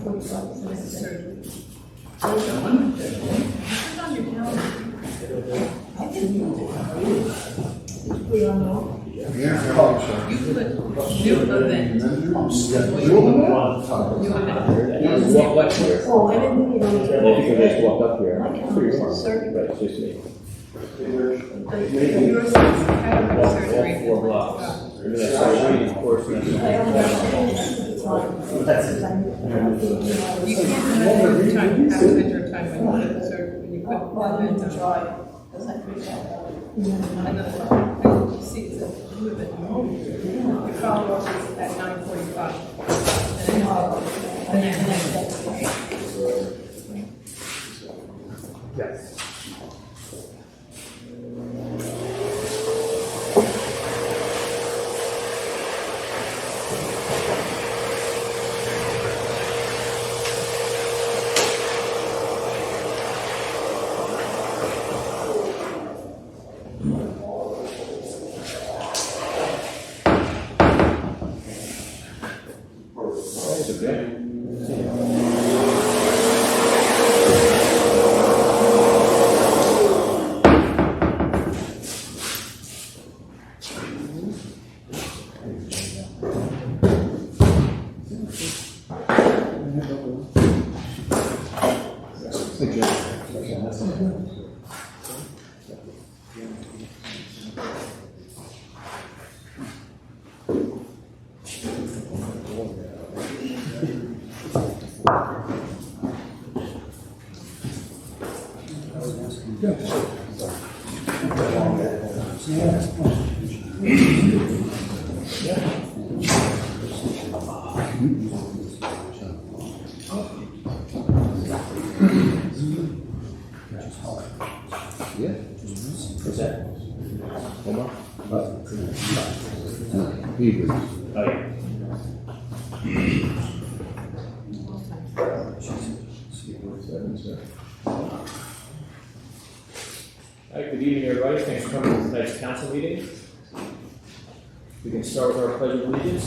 9:45 is the next day. I didn't know. We are not. You put new event. Walk here. Oh, I didn't know. If you can just walk up here. Pretty far. Right, it's just me. Your son's cannabis Walk surgery. all 4 blocks. Maybe that's surgery, of course. You can't have your time, you have to spend your time when you put the surgery, when you put the event on. And the, you see, it's a little bit, your follow-up is at 9:45. And then the next day. Yes. What's that? One more? Hebrews. Oh, yeah. All right, good evening, everybody. Thanks for coming to tonight's council meeting. We can start with our pledge of allegiance.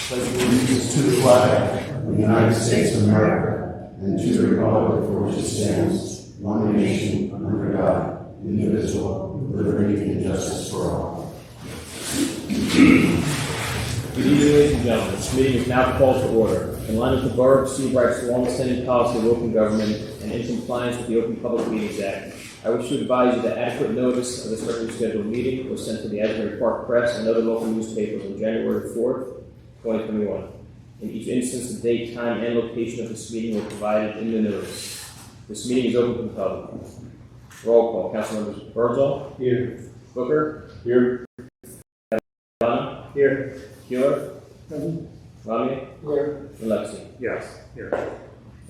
Pledge allegiance to the flag of the United States of America and to the republic for which it stands, one nation, under God, indivisible, with liberty and justice for all. Good evening, ladies and gentlemen. This meeting is now called to order. In line with the Borough of Seabright's long-standing policy of open government and in compliance with the Open Public Meetings Act, I wish to advise you that adequate notice of this regularly scheduled meeting was sent to the Asbury Park Press and other local newspapers on January 4th, 2021. In each instance, the date, time, and location of this meeting were provided in the notice. This meeting is open to the public. Roll call. Councilmembers Birdsall? Here. Booker? Here. Catalano? Here. Keeler? Romney? Here. And Lexi? Yes, here.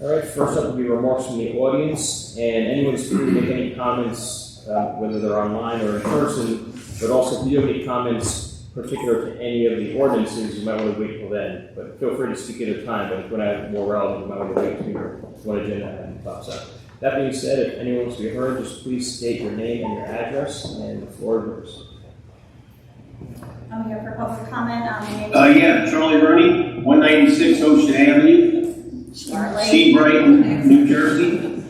All right, first up will be remarks from the audience, and anyone who's free to make any comments, whether they're online or in person, but also if you have any comments particular to any of the ordinances, you might want to wait till then. But feel free to speak at a time, but if you want to have more relevant, you might want to wait until one agenda item pops up. That being said, if anyone wants to be heard, just please state your name and your address, and the floor is yours. I'm here for public comment. Yeah, Charlie Rooney, 196 Ocean Avenue, Seabright, New Jersey.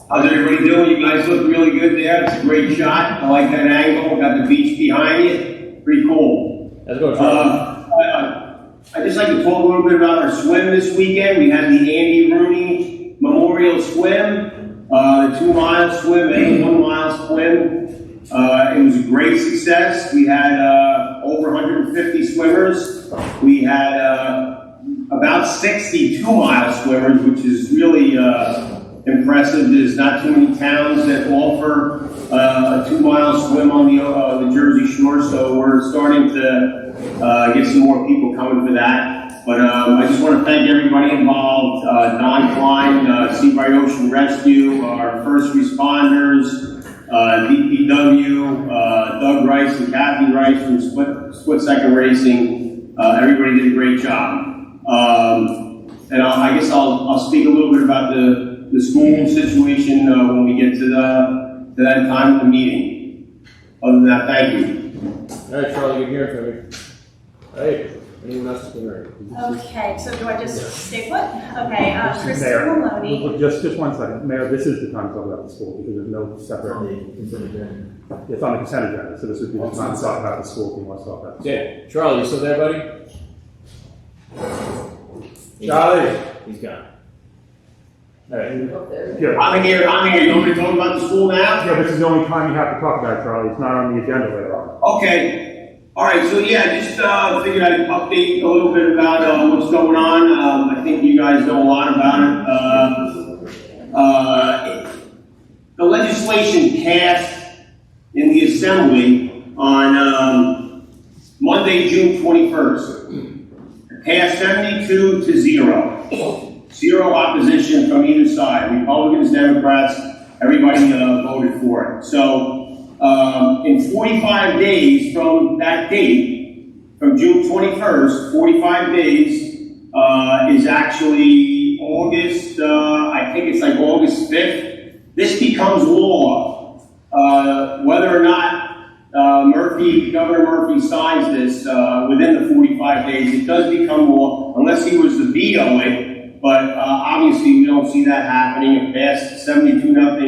How's everybody doing? You guys look really good there. It's a great shot. I like that angle. Got the beach behind you. Pretty cool. Let's go, Charlie. I'd just like to talk a little bit about our swim this weekend. We had the Andy Rooney Memorial Swim, the 2-mile swim and the 1-mile swim. It was a great success. We had over 150 swimmers. We had about 60 2-mile swimmers, which is really impressive. There's not too many towns that offer a 2-mile swim on the Jersey Shore, so we're starting to get some more people coming for that. But I just want to thank everybody involved, Don Klein, Seabright Ocean Rescue, our first responders, DPW, Doug Rice and Kathy Rice from Split Second Racing. Everybody did a great job. And I guess I'll speak a little bit about the school situation when we get to that time of the meeting. Other than that, thank you. All right, Charlie, good hearing from you. All right, anyone else in the room? Okay, so do I just stay put? Okay, Kristen Mayor, Maloney. just 1 second. Mayor, this is the time to talk about the school because there's no separate. It's on the consent agenda, so this would be the time to talk about the school if you want to talk about it. Yeah, Charlie, you still there, buddy? Charlie, he's gone. All right. Yeah, I'm here. You want me to talk about the school now? yeah, this is the only time you have to talk about it, Charlie. It's not on the agenda later on. Okay. All right. So yeah, just figured I'd update a little bit about what's going on. I think you guys know a lot about it. The legislation passed in the Assembly on Monday, June 21st. It passed 72 to 0. Zero opposition from either side. Republicans, Democrats, everybody voted for it. So in 45 days from that date, from June 21st, 45 days is actually August, I think it's like August 5th. This becomes law. Whether or not Governor Murphy signs this within the 45 days, it does become law, unless he was to veto it. But obviously, we don't see that happening. It passed 72-0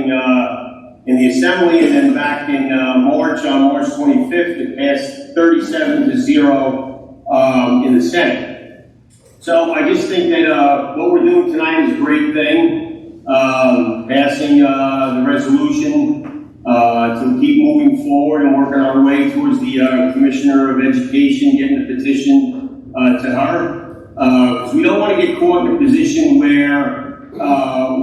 in the Assembly, and then back in March, on March 25th, it passed 37 to 0 in the Senate. So I just think that what we're doing tonight is a great thing. Passing the resolution to keep moving forward and working our way towards the Commissioner of Education, getting the petition to her. Because we don't want to get caught in a position where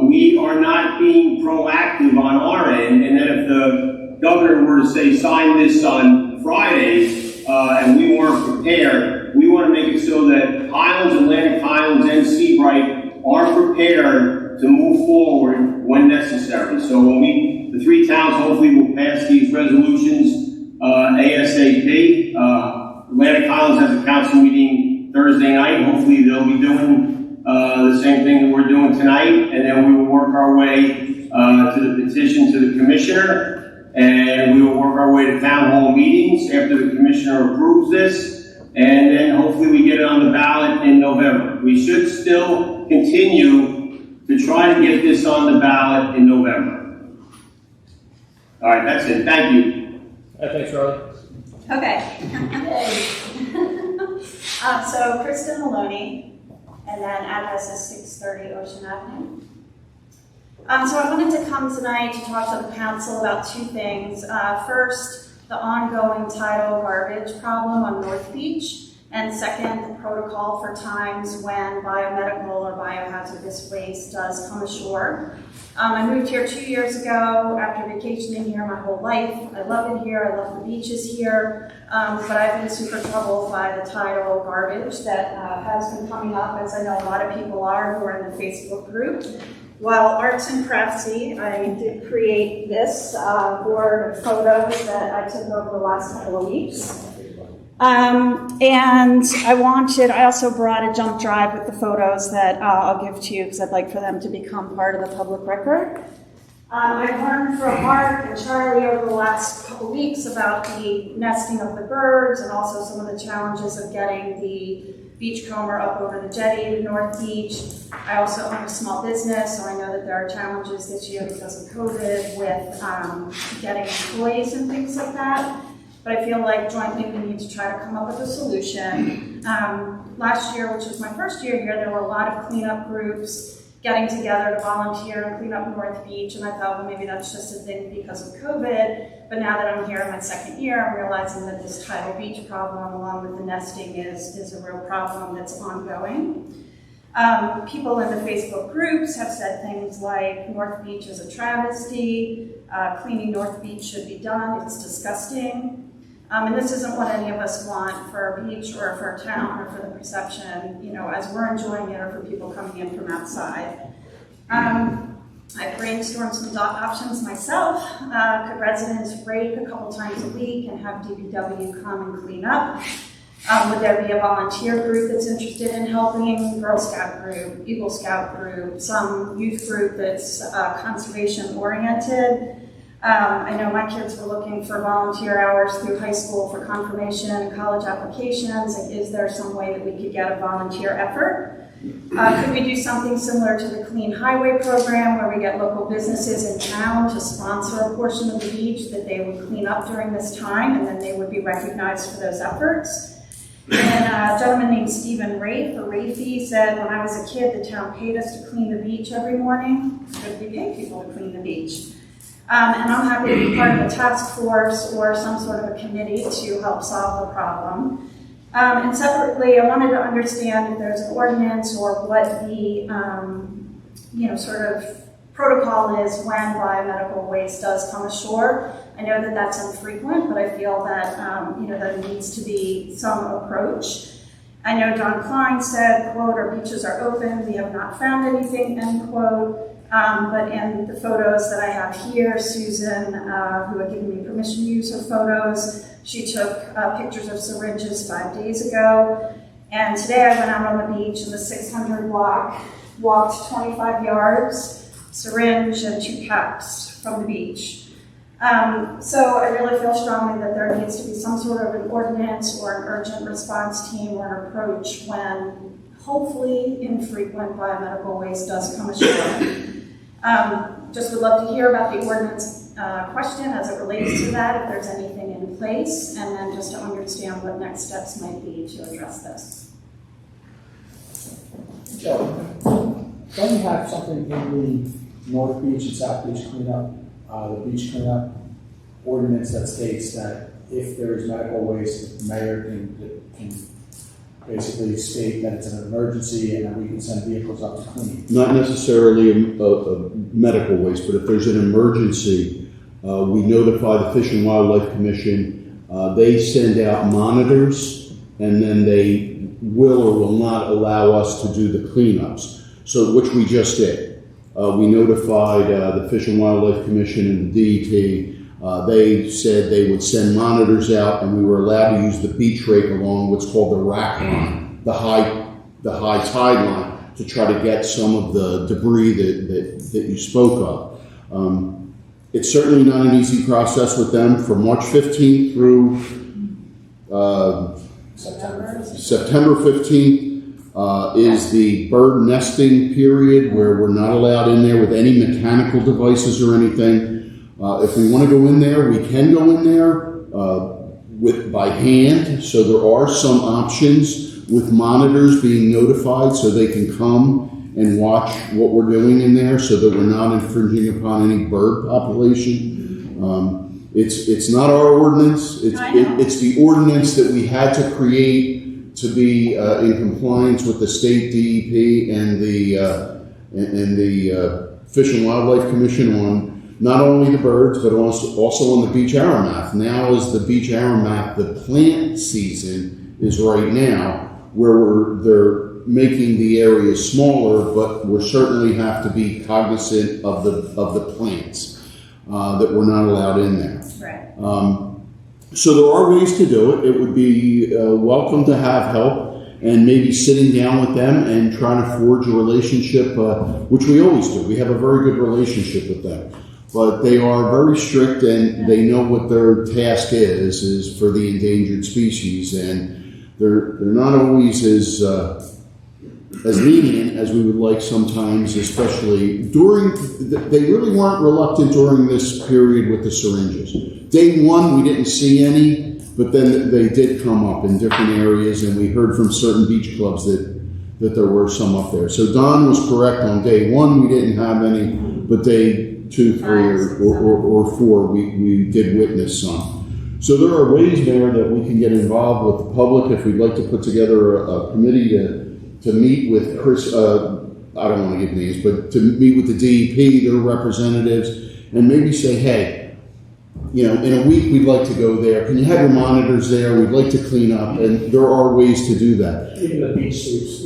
we are not being proactive on our end, and then if the governor were to say, sign this on Friday, and we weren't prepared, we want to make it so that Highlands, Atlantic Highlands, and Seabright are prepared to move forward when necessary. So when the three towns hopefully will pass these resolutions ASAP. Atlantic Highlands has a council meeting Thursday night. Hopefully they'll be doing the same thing that we're doing tonight, and then we will work our way to the petition to the commissioner, and we will work our way to town hall meetings after the commissioner approves this, and then hopefully we get it on the ballot in November. We should still continue to try to get this on the ballot in November. All right, that's it. Thank you. Thanks, Charlie. Okay. So Kristen Maloney, and then address is 630 Ocean Avenue. So I wanted to come tonight to talk to the council about two things. First, the ongoing tidal garbage problem on North Beach, and second, the protocol for times when biomedical or biohazardous waste does come ashore. I moved here 2 years ago after vacationing here my whole life. I love it here, I love the beaches here, but I've been super troubled by the tidal garbage that has been coming up, as I know a lot of people are who are in the Facebook group. While Arts and Craftsy, I did create this board of photos that I took over the last couple of weeks. And I also brought a jump drive with the photos that I'll give to you because I'd like for them to become part of the public record. I've learned from Mark and Charlie over the last couple weeks about the nesting of the birds and also some of the challenges of getting the beachcomber up over the jetty to North Beach. I also own a small business, so I know that there are challenges this year because of COVID with getting employees and things like that. But I feel like jointly we need to try to come up with a solution. Last year, which was my first year here, there were a lot of cleanup groups getting together to volunteer and clean up North Beach, and I thought, well, maybe that's just a thing because of COVID. But now that I'm here in my second year, I'm realizing that this tidal beach problem, along with the nesting, is a real problem that's ongoing. People in the Facebook groups have said things like North Beach is a travesty, cleaning North Beach should be done, it's disgusting. And this isn't what any of us want for our beach or for our town or for the perception, as we're enjoying it or for people coming in from outside. I brainstormed some options myself. Could residents break a couple times a week and have DPW come and clean up? Would there be a volunteer group that's interested in helping? Girl Scout group, Eagle Scout group, some youth group that's conservation oriented? I know my kids were looking for volunteer hours through high school for confirmation and college applications. Like, is there some way that we could get a volunteer effort? Could we do something similar to the Clean Highway program where we get local businesses in town to sponsor a portion of the beach that they would clean up during this time, and then they would be recognized for those efforts? And a gentleman named Stephen Rafe, or Rafey, said, when I was a kid, the town paid us to clean the beach every morning. Should we pay people to clean the beach? And I'm happy to be part of a task force or some sort of a committee to help solve the problem. And separately, I wanted to understand if there's an ordinance or what the, sort of protocol is when biomedical waste does come ashore. I know that that's infrequent, but I feel that, there needs to be some approach. I know Don Klein said, quote, our beaches are open, we have not found anything, end quote. But in the photos that I have here, Susan, who had given me permission to use her photos, she took pictures of syringes 5 days ago. And today I went out on the beach in the 600 block, walked 25 yards, syringe and 2 caps from the beach. So I really feel strongly that there needs to be some sort of an ordinance or an urgent response team or an approach when hopefully infrequent biomedical waste does come ashore. Just would love to hear about the ordinance question as it relates to that, if there's anything in place, and then just to understand what next steps might be to address this. Joe, don't you have something in the North Beach and South Beach cleanup, the beach cleanup ordinance that states that if there is medical waste, the mayor can basically state that it's an emergency and that we can send vehicles up to clean? Not necessarily a medical waste, but if there's an emergency, we notify the Fish and Wildlife Commission. They send out monitors, and then they will or will not allow us to do the cleanups. So, which we just did. We notified the Fish and Wildlife Commission and the DEP. They said they would send monitors out, and we were allowed to use the beach rake along what's called the rack line, the high tide line, to try to get some of the debris that you spoke of. It's certainly not an easy process with them. From March 15th through September 15th is the bird nesting period, where we're not allowed in there with any mechanical devices or anything. If we want to go in there, we can go in there by hand. So there are some options with monitors being notified so they can come and watch what we're doing in there so that we're not infringing upon any bird population. It's not our ordinance. It's the ordinance that we had to create to be in compliance with the state DEP and the Fish and Wildlife Commission on not only the birds, but also on the beach aramath. Now is the beach aramath, the plant season is right now, where they're making the area smaller, but we certainly have to be cognizant of the plants that we're not allowed in there. Right. So there are ways to do it. It would be welcome to have help, and maybe sitting down with them and trying to forge a relationship, which we always do. We have a very good relationship with them. But they are very strict, and they know what their task is for the endangered species, and they're not always as lenient as we would like sometimes, especially they really weren't reluctant during this period with the syringes. Day one, we didn't see any, but then they did come up in different areas, and we heard from certain beach clubs that there were some up there. So Don was correct on day one, we didn't have any, but day 2, 3, or 4, we did witness some. So there are ways there that we can get involved with the public. If we'd like to put together a committee to meet with Chris, I don't want to give names, but to meet with the DEP, their representatives, and maybe say, hey, in a week we'd like to go there. Can you have your monitors there? We'd like to clean up, and there are ways to do that. Even the beach suits,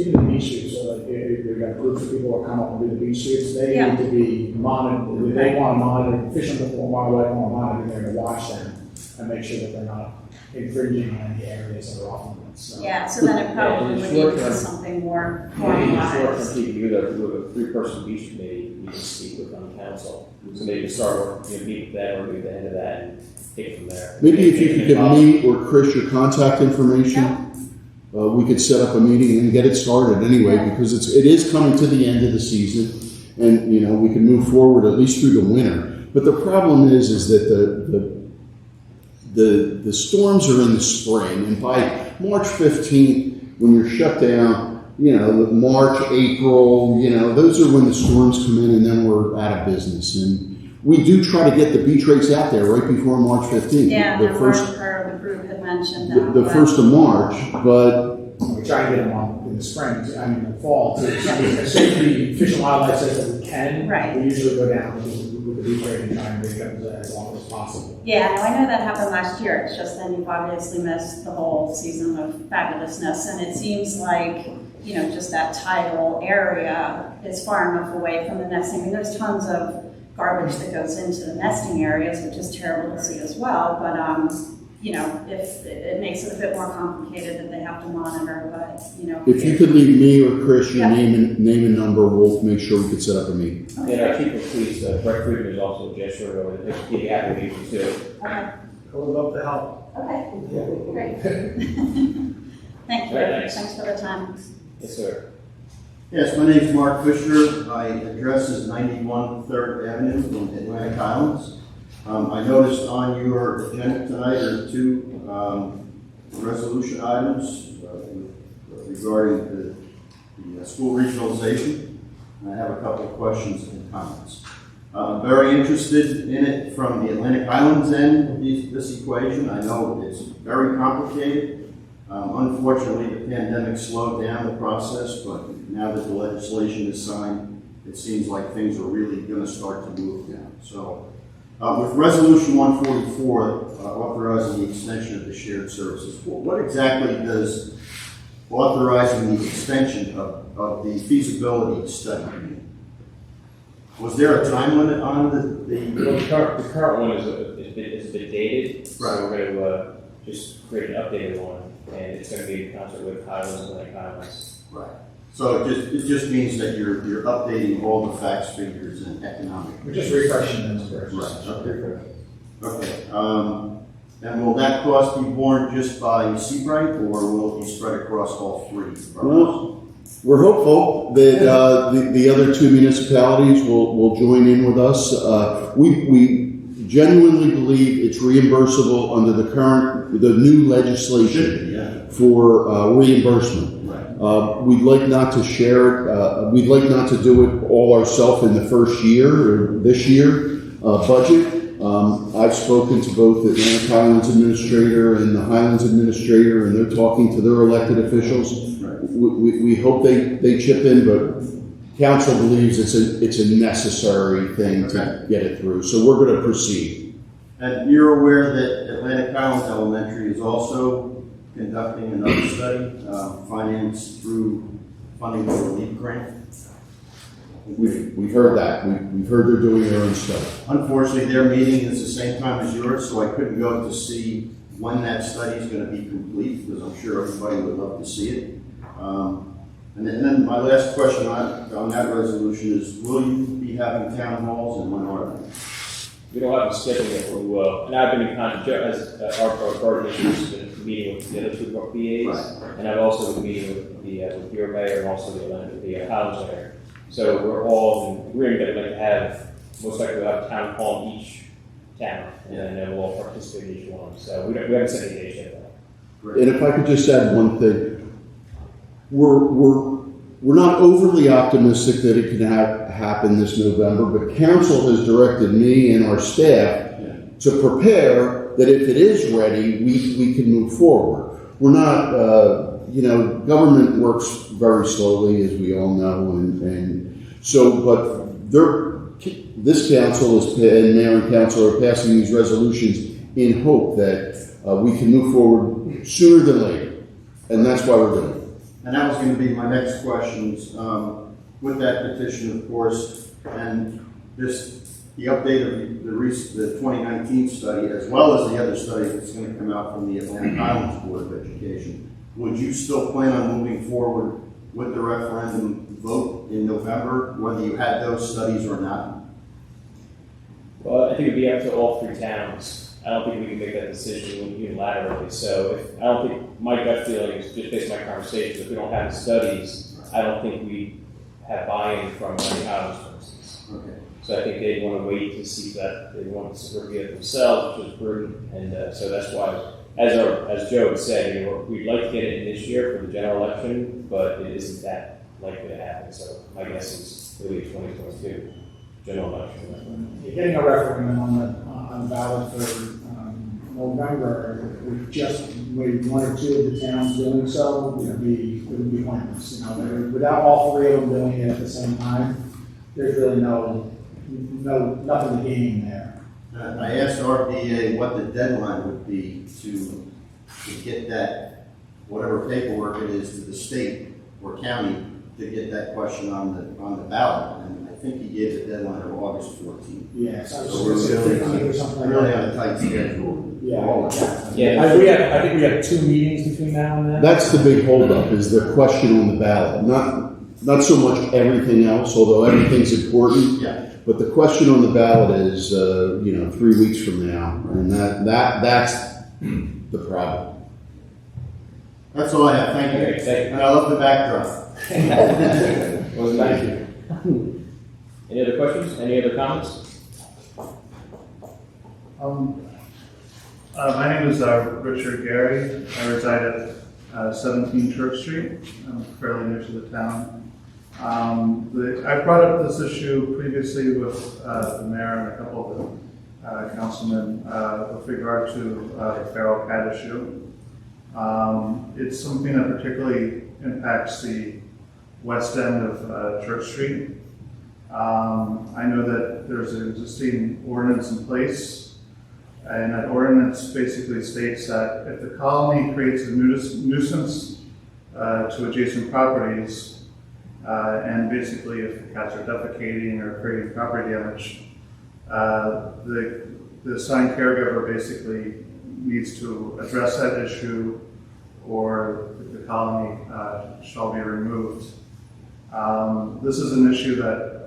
so like you've got groups of people that come up and do the beach suits, they need to be monitored. They want to monitor, Fish and Wildlife want to monitor there to watch them and make sure that they're not infringing on any areas that are off limits. So. Yeah, so then it probably in would short need to be term- something more Maybe in the short term, formalized. keep you with a three-person beach committee, you can speak with on council. So maybe start, meet with them or meet with the head of that and take it from there. Maybe if you could give me or Chris your contact information, we could set up a meeting and get it started anyway, because it is coming to the end of the season, and, you know, we can move forward at least through the winter. But the problem is that the storms are in the spring, and by March 15th, when you're shut down, you know, March, April, you know, those are when the storms come in, and then we're out of business. And we do try to get the beach race out there right before March 15th. Yeah, the and first, part of the group had mentioned that. the but- 1st of March, but We try to get them on in the spring, in the fall, too. Say the Fish and Wildlife says that we can. Right. We usually go down with the beach rate and try and make it as long as possible. Yeah, no, I know that happened last year. It's just then you've obviously missed the whole season of fabulousness. And it seems like, you know, just that tidal area is far enough away from the nesting. I mean, there's tons of garbage that goes into the nesting areas, which is terrible to see as well. But, you know, if it makes it a bit more complicated that they have to monitor, but, you know. if you could leave me or Chris your Yeah. name and number, we'll make sure we could set up a meeting. And our chief of police, Brett Friedman, is also a gesture over the PA application too. Okay, I would love to help. okay, great. Thank you. Right, thanks. Thanks for the time. Yes, sir. Yes, my name is Mark Fisher. My address is 91 3rd Avenue in Atlantic Highlands. I noticed on your agenda tonight are two resolution items regarding the school regionalization. And I have a couple of questions and comments. I'm very interested in it from the Atlantic Highlands end of this equation. I know it's very complicated. Unfortunately, the pandemic slowed down the process, but now that the legislation is signed, it seems like things are really going to start to move now. So, with Resolution 144, authorizing the extension of the shared services, what exactly does authorizing the extension of the feasibility study mean? Was there a time limit on Well, the current one is a bit dated, so Right. we're going to just create an updated one, and it's going to be in concert with Highlands and Lake Highlands. Right. So it just means that you're updating all the facts, figures, and economic. We're just refreshing the numbers. Right, okay. And will that cost be borne just by Seabright, or will it be spread across all three? Well, we're hopeful that the other two municipalities will join in with us. We genuinely believe it's reimbursable under the new legislation Yeah. for reimbursement. Right. We'd like not to share it. We'd like not to do it all ourselves in the first year or this year budget. I've spoken to both the Atlantic Highlands Administrator and the Highlands Administrator, and they're talking to their elected officials. Right. We hope they chip in, but council believes it's a necessary thing to get it through. So we're going to proceed. And you're aware that Atlantic Highlands Elementary is also conducting another study, financed through funding the RELIEF grant? We've heard that. We've heard they're doing their own stuff. Unfortunately, their meeting is the same time as yours, so I couldn't go to see when that study is going to be complete, because I'm sure everybody would love to see it. And then my last question on that resolution is, will you be having town halls, and when are they? We don't have a schedule yet, but we will. And I've been in contact, as our coordinator has been meeting with the other two of our PAs, and I've also been meeting with your mayor and also the Highlands mayor. So we're all in agreement that we're going to have, most likely we'll have a town hall in each town, and then we'll all participate in each one. So we haven't set any dates yet, though. And if I could just add one thing, we're not overly optimistic that it can happen this November, but council has directed me and our staff to prepare that if it is ready, we can move forward. We're not, government works very slowly, as we all know, and so, but this council and mayor and council are passing these resolutions in hope that we can move forward sooner than later, and that's why we're doing it. And that was going to be my next questions. With that petition, of course, and this the update of the 2019 study, as well as the other study that's going to come out from the Atlantic Highlands Board of Education, would you still plan on moving forward with the referendum vote in November, whether you had those studies or not? Well, I think it'd be up to all three towns. I don't think we can make that decision unilaterally. So I don't think, my gut feeling is just based on my conversations, if we don't have the studies, I don't think we have buy-in from Atlantic Highlands, for instance. Okay. So I think they want to wait to see that they want to review it themselves, which is prudent, and so that's why, as Joe had said, we'd like to get it in this year for the general election, but it isn't that likely to happen. So my guess is really 2022 general election. You're getting a referendum on the ballot for November. If just maybe one or two of the towns doing so, it would be pointless. Without all three of them doing it at the same time, there's really nothing to gain there. I asked RPA what the deadline would be to get that, whatever paperwork it is, to the state or county to get that question on the ballot. And I think he gave the deadline of August 14th. Yeah, So we're really on a tight schedule. Yeah. Yeah. I think we have 2 meetings between now and then. That's the big holdup, is the question on the ballot. Not so much everything else, although everything's important. Yeah. But the question on the ballot is, 3 weeks from now, and that's the problem. That's all I have. Thank you. Okay, thank you. And I love the backdrop. Well, thank you. Any other questions? Any other comments? My name is Richard Gary. I reside at 17 Church Street. I'm fairly new to the town. I brought up this issue previously with the mayor and a couple of the councilmen with regard to the feral cat issue. It's something that particularly impacts the west end of Church Street. I know that there's an existing ordinance in place. And that ordinance basically states that if the colony creates a nuisance to adjacent properties, and basically if the cats are defecating or creating property damage, the assigned caregiver basically needs to address that issue, or the colony shall be removed. This is an issue that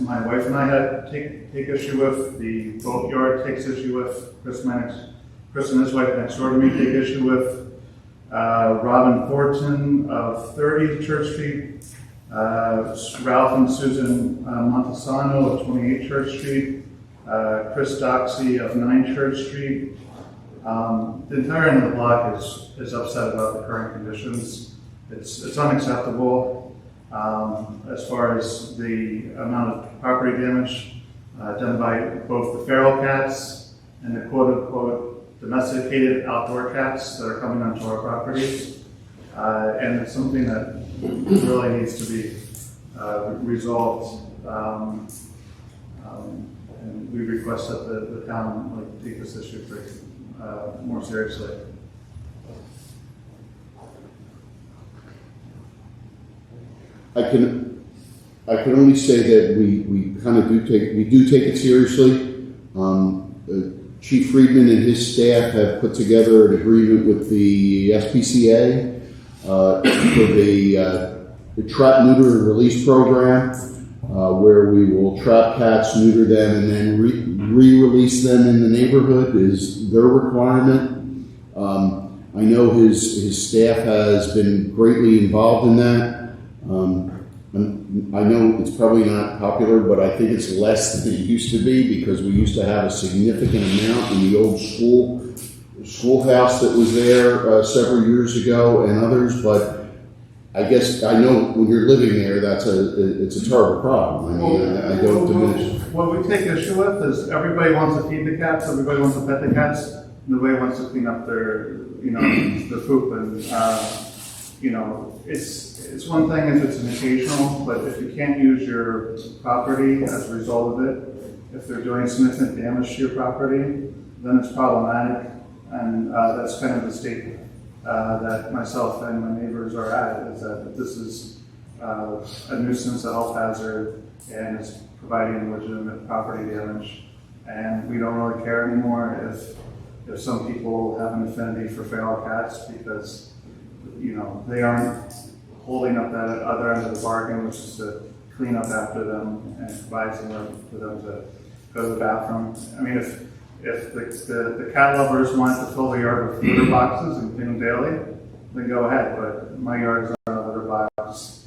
my wife and I had take issue with. The boatyard takes issue with. Chris and his wife next door to me take issue with. Robin Thornton of 30 Church Street. Ralph and Susan Montesano of 28 Church Street. Chris Doxey of 9 Church Street. The entire end of the block is upset about the current conditions. It's unacceptable. As far as the amount of property damage done by both the feral cats and the quote-unquote domesticated outdoor cats that are coming onto our properties. And it's something that really needs to be resolved. And we request that the town take this issue more seriously. I can only say that we do take it seriously. Chief Friedman and his staff have put together an agreement with the SPCA for the trap, neuter, and release program, where we will trap cats, neuter them, and then re-release them in the neighborhood is their requirement. I know his staff has been greatly involved in that. I know it's probably not popular, but I think it's less than it used to be, because we used to have a significant amount in the old schoolhouse that was there several years ago, and others. But I guess I know when you're living there, it's a terrible problem. I mean, I don't diminish. What we take issue with is everybody wants to feed the cats, everybody wants to pet the cats, nobody wants to clean up their poop, and it's one thing if it's an occasional, but if you can't use your property as a result of it, if they're doing significant damage to your property, then it's problematic, and that's kind of the state that myself and my neighbors are at, is that this is a nuisance, a health hazard, and is providing legitimate property damage. And we don't really care anymore if some people have an affinity for feral cats because, they aren't holding up that other end of the bargain, which is to clean up after them and provide somewhere for them to go to the bathroom. I mean, if the cat lovers want to fill the yard with litter boxes and clean them daily, then go ahead. But my yard is not a litter box.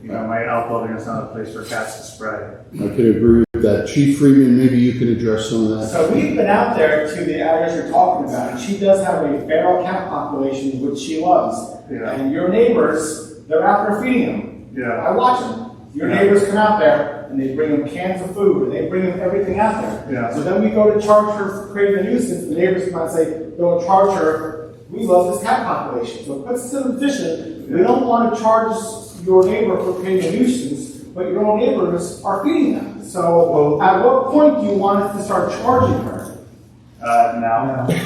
My outbuilding is not a place for cats to spray. I could agree with that. Chief Freeman, maybe you can address some of that. So we've been out there to the areas you're talking about, and she does have a feral cat population, which she loves. Yeah. And your neighbors, they're out there feeding them. Yeah. I watch them. Your neighbors come out there, and they bring them cans of food, and they bring them everything out there. Yeah. So then we go to charge her for creating a nuisance. The neighbors come out and say, don't charge her. We love this cat population. So it puts us in a position, we don't want to charge your neighbor for creating a nuisance, but your own neighbors are feeding them. So at what point do you want us to start charging her? Now. Well,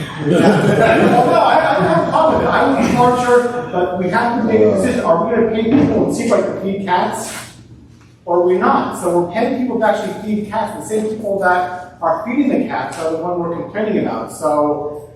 no, I don't have a problem with it. I wouldn't charge her, but we have to make a decision. Are we going to pay people in Seabright to feed cats? Or are we not? So we're paying people to actually feed cats. The same people that are feeding the cats are the one we're complaining about. So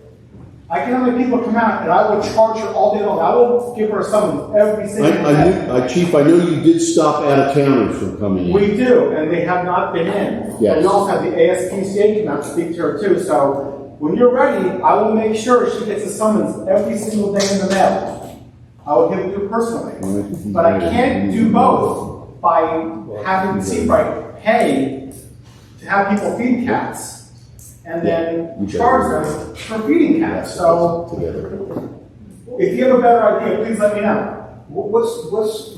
I can have my people come out and I will charge her all day long. I will give her a summons every single day. Chief, I know you did stop out-of-towners from coming in. We do, and they have not been in. Yes. And we also have the ASPCA come out to speak to her too. So when you're ready, I will make sure she gets a summons every single day in the mail. I will give it to her personally. But I can't do both by having Seabright pay to have people feed cats and then charge them for feeding cats. So if you have a better idea, please let me know.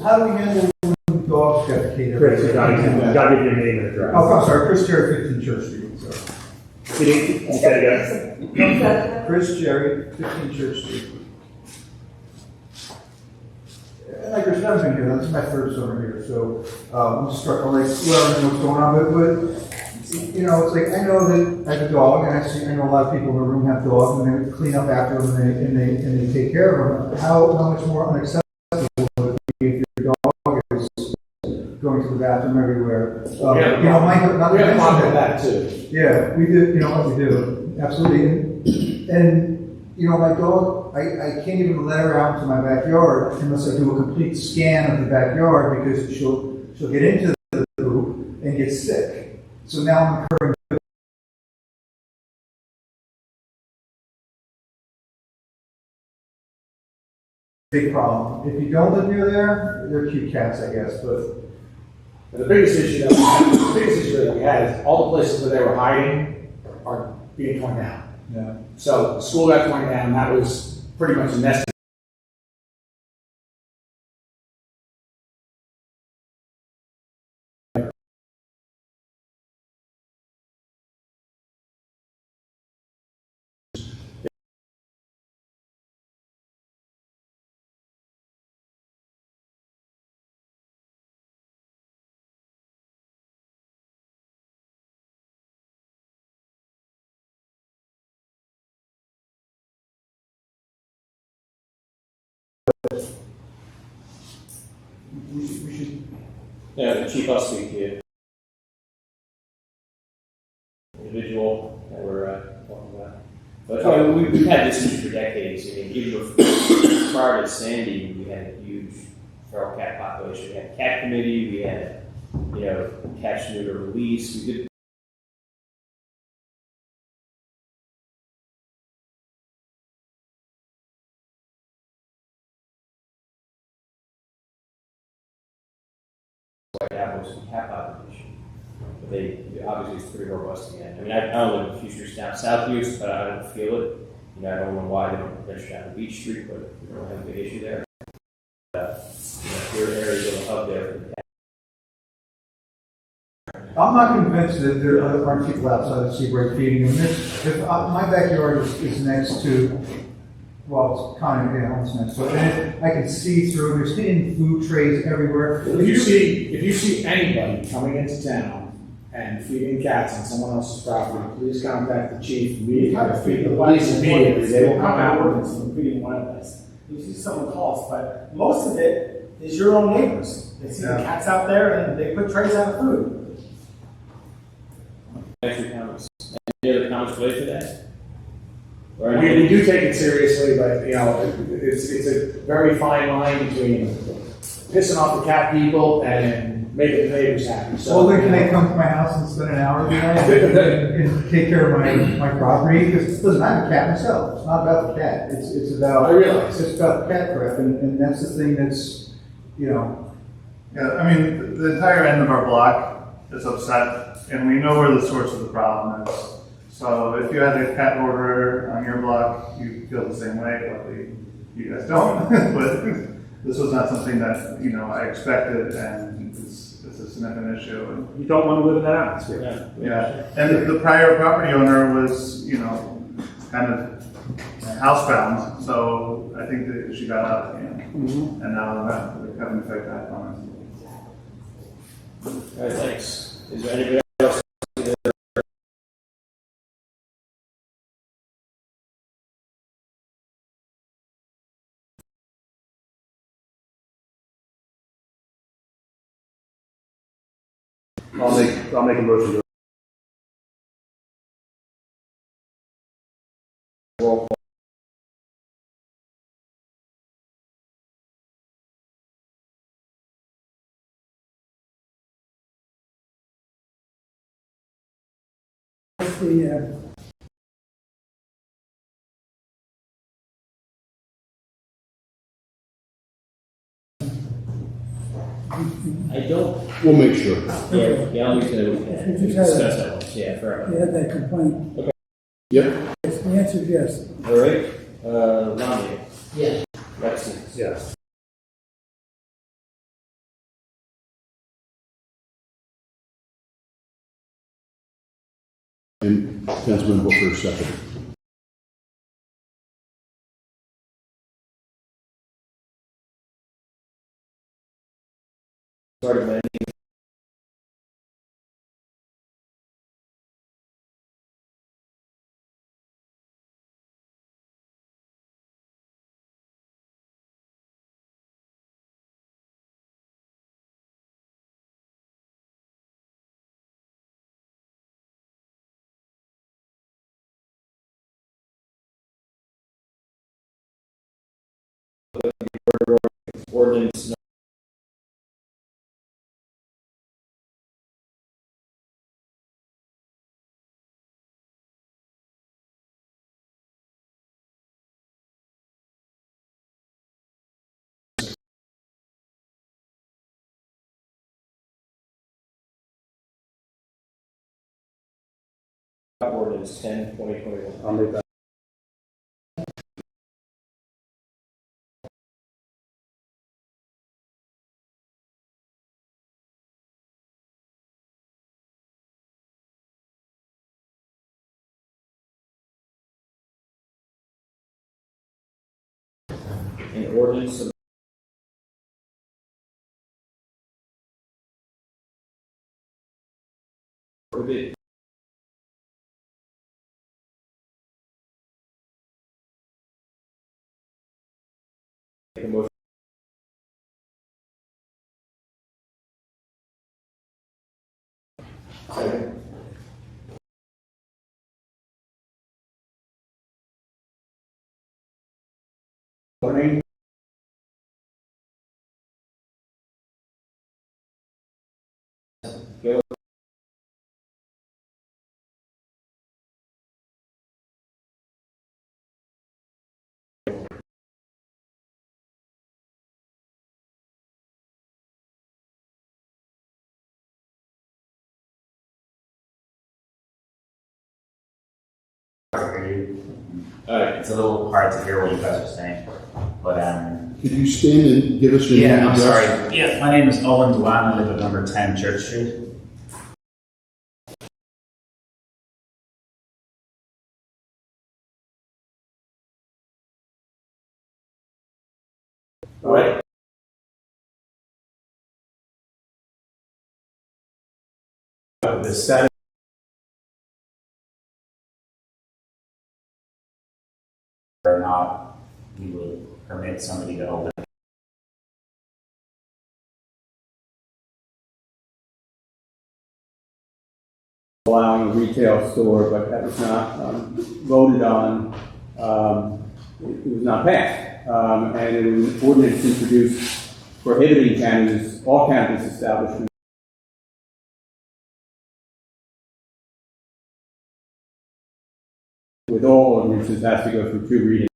How do we handle when dogs get catered? Chris, you gotta give your name and address. Oh, I'm sorry, Chris Jerry, 15 Church Street. Say it again. Chris Jerry, 15 Church Street. Like there's nothing here, this is my third summer here, so I'm just struck, I'm like, well, I don't know what's going on, but it's like, I know that I have a dog, and I know a lot of people in the room have dogs, and they clean up after them, and they take care of them. How much more unacceptable would it be if your dog is going to the bathroom everywhere? We have a problem with that too. Yeah, we do, we do, absolutely. And my dog, I can't even let her out into my backyard unless I do a complete scan of the backyard because she'll get into the poop and get sick. So now I'm incurring big problem. If you don't live near there, they're cute cats, I guess, but The biggest issue that we had is all the places where they were hiding are being torn down. yeah. So the school got torn down. That was pretty much a nest. We should. Yeah, the chief, I'll speak here. Individual that we're talking about. But we've had this issue for decades. I mean, even prior to Sandy, we had a huge feral cat population. We had a cat committee, we had, catch neuter release. We did cat population. But they obviously it's pretty robust again. I mean, I don't live in a few streets down South Use, but I don't feel it. I don't know why they don't venture down to Beach Street, but we don't have a big issue there. Your areas of a hub there for the cat. I'm not convinced that there aren't people outside of Seabright feeding them. If my backyard is next to, well, it's kind of almost next to it, I can see through. There's hidden food trays everywhere. If you see anybody coming into town and feeding cats on someone else's property, please contact the chief. We have to feed the police immediately. They will come out from feeding wildlife. you see some of the calls, but most of it is your own neighbors. They see the cats out there and they put trays out of food. Thanks for your comments. Any other comments related to that? Or We do take it seriously, but, you know, it's a very fine line between pissing off the cat people and making the neighbors happy. Well, then can they come to my house and spend an hour with me and take care of my property? Because, listen, I have a cat myself. It's not about the cat. It's about, I realize. it's about cat crap, and that's the thing that's, you know. Yeah, I mean, the entire end of our block is upset, and we know where the source of the problem is. So if you had a cat order on your block, you feel the same way. Luckily, you guys don't. But this was not something that, you know, I expected, and it's a significant issue. And, You don't want to live in that atmosphere. yeah, and the prior property owner was, you know, kind of housebound, so I think that she got out of hand, and now they're having to fight back on it. All right, thanks. Is there anybody else? I'll make a motion to Roll call. I don't. We'll make sure. Yeah, I'm just gonna discuss that one. Yeah, fair enough. had that complaint. Yep. Yes, the answer is yes. All right, Lonnie. Yes. Lexi. yes. And Councilman Booker second. Sorry, man. Ordinance. Ordinance 10/2021. I'll make that. An ordinance of prohibit make a motion. Second. Voting. Go. All right. It's a little hard to hear what you guys are saying, but Could you stand and give us your name and I'm address? sorry. Yeah, my name is Owen Duan. I live at number 10 Church Street. All right. The status or not, we would permit permit somebody to open. Allowing a retail store, but that was not voted on. It was not passed, and it was an ordinance introduced prohibiting cannabis, all cannabis establishments. With all ordinances, has to go through 2 readings.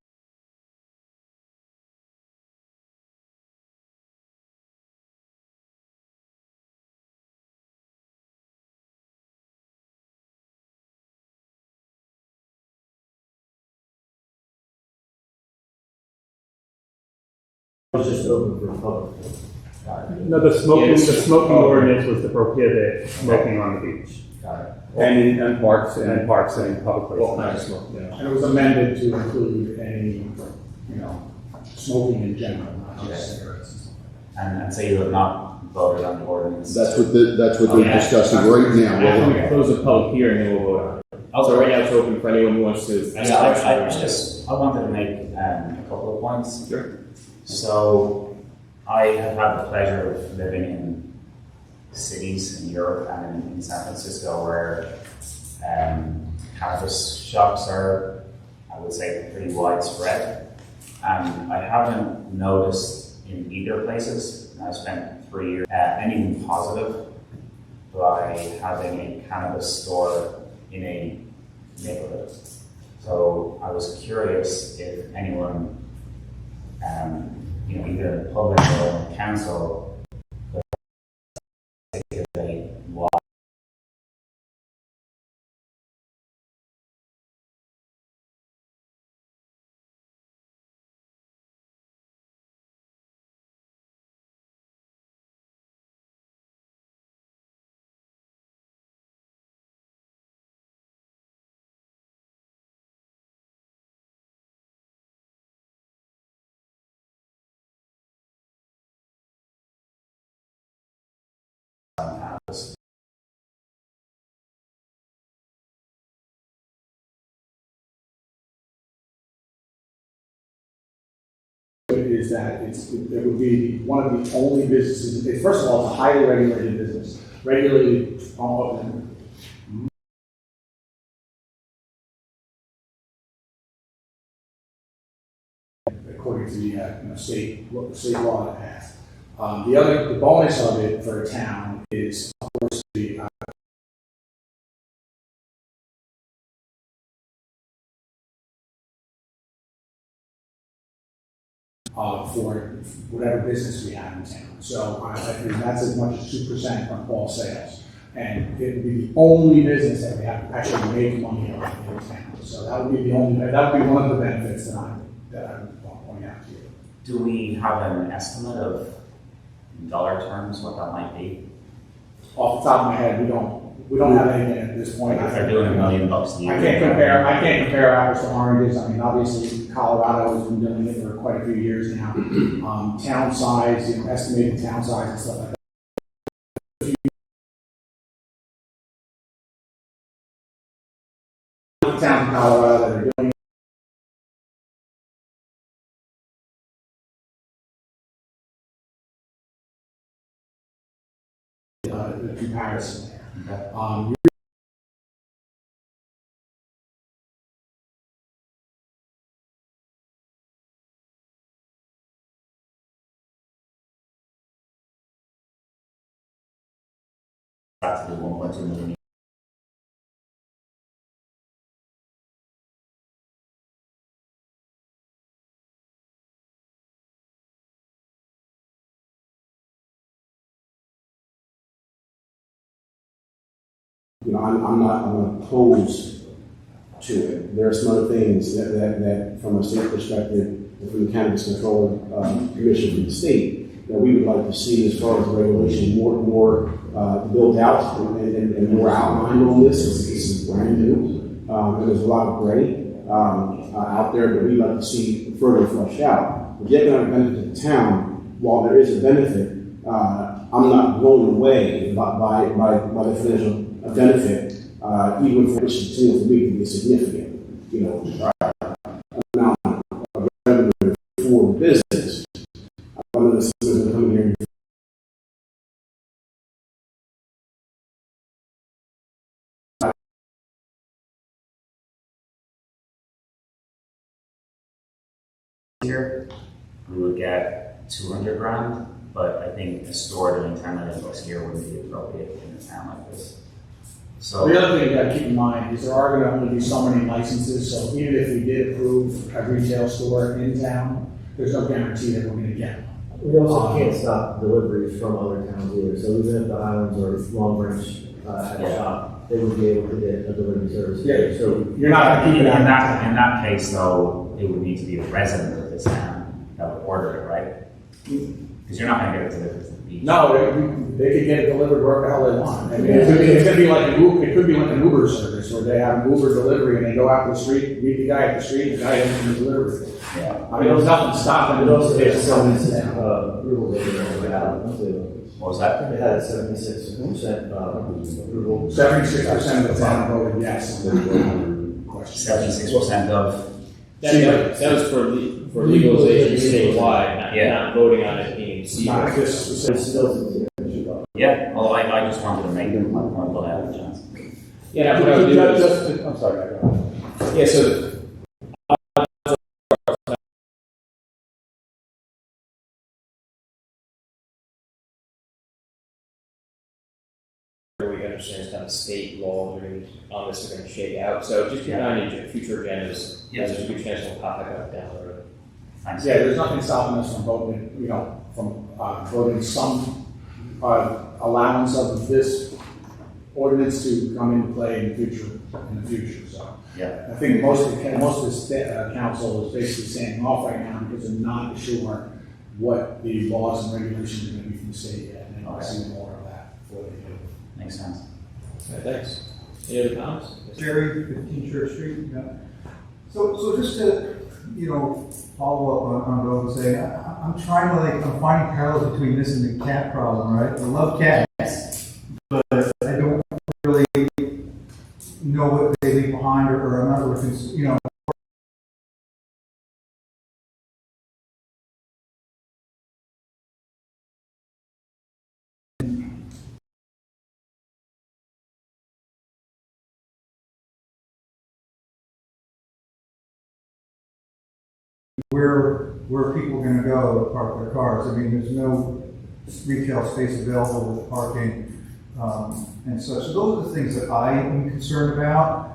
It's just open for public. No, the smoking Oh. ordinance was to prohibit smoking on the beach. And in parks And in parks and in public All places. kinds of smoke, yeah. And it was amended to include any, smoking in general, not just cigarettes. And so you have not voted on the ordinance? That's what they're discussing right now. After we close the public hearing, then we'll vote on it. So right now it's open for anyone who wants to. I wanted to make a couple of points. Sure. So I have had the pleasure of living in cities in Europe and in San Francisco where cannabis shops are, I would say, pretty widespread. And I haven't noticed in either places, and I spent 3 years, anything positive by having a cannabis store in a neighborhood. So I was curious if anyone, either in the public or in the council, could articulate why. Is that it would be one of the only businesses, first of all, it's a highly regulated business, regulated according to the state law that passed. The bonus of it for a town is, of course, the for whatever business we have in town. So I think that's as much as 2% of all sales. And it would be the only business that we have to actually make money on in town. So that would be one of the benefits that I would point out to you. Do we have an estimate of, in dollar terms, what that might be? Off the top of my head, we don't have anything at this point. If they're doing $1 million a year. I can't compare apples to oranges. I mean, obviously, Colorado has been doing it for quite a few years now. Town size, estimated town size and stuff like that. Towns in Colorado that are doing the comparison there. Back to the 1.2 million. I'm not opposed to it. There are some other things that from a state perspective, and from the Cannabis Control Commission from the state, that we would like to see as far as regulation more built out and more outlined on this. This is brand new, and there's a lot of gray out there that we'd like to see further fleshed out. But the economic benefit to the town, while there is a benefit, I'm not blown away by the financial benefit, even for which it seems to me to be significant, amount of revenue for the business. One of the citizens come here and here, we would get 200 grand, but I think a store doing 10 million bucks a year wouldn't be appropriate in a town like this. So The other thing you gotta keep in mind is there are gonna only be so many licenses, so even if we did approve a retail store in town, there's no guarantee that we're gonna get one. We also can't stop deliveries from other towns either, so even if the Highlands or Long Branch had a shop, they would be able to get a delivery service. Yeah, So you're not gonna keep it in out. that case, though, it would need to be a resident of this town that would order it, right? Because you're not going to get it delivered to the beach. No, they could get it delivered wherever the hell they want. I mean, it could be like an Uber service where they have an Uber delivery and they go out the street, meet the guy at the street, the guy doesn't do delivery. Yeah. I mean, there's nothing stopping it it. also takes some approval they had. What was that? They had 76% approval. 76% of the town voted yes. 76% of. That was for legalization statewide, not voting on it being Not secret. this It's specific. still. Yeah, well, I just wanted to make it my point while I have a chance. Yeah, what I would do is, I'm sorry, go ahead. yeah, so we understand it's kind of state law on this are going to shake out. So just keep an eye on your future agendas. Yes. There's a good chance we'll pop back up down the road. Thanks. Yeah, there's nothing stopping us from voting, voting some allowance of this ordinance to come into play in the future. So Yeah. I think most of the council is basically standing off right now because they're not sure what the laws and regulations are going to be from the state yet. And they want to see more of that before they do. Makes sense. Okay, thanks. Any other comments? Jerry, 15 Church Street. Yeah. So just to, follow up on what I was saying, I'm trying to I'm finding parallels between this and the cat problem, right? I love cats, but I don't really know what they leave behind, or I'm not really, where are people going to go to park their cars? I mean, there's no retail space available with parking and such. So those are the things that I am concerned about.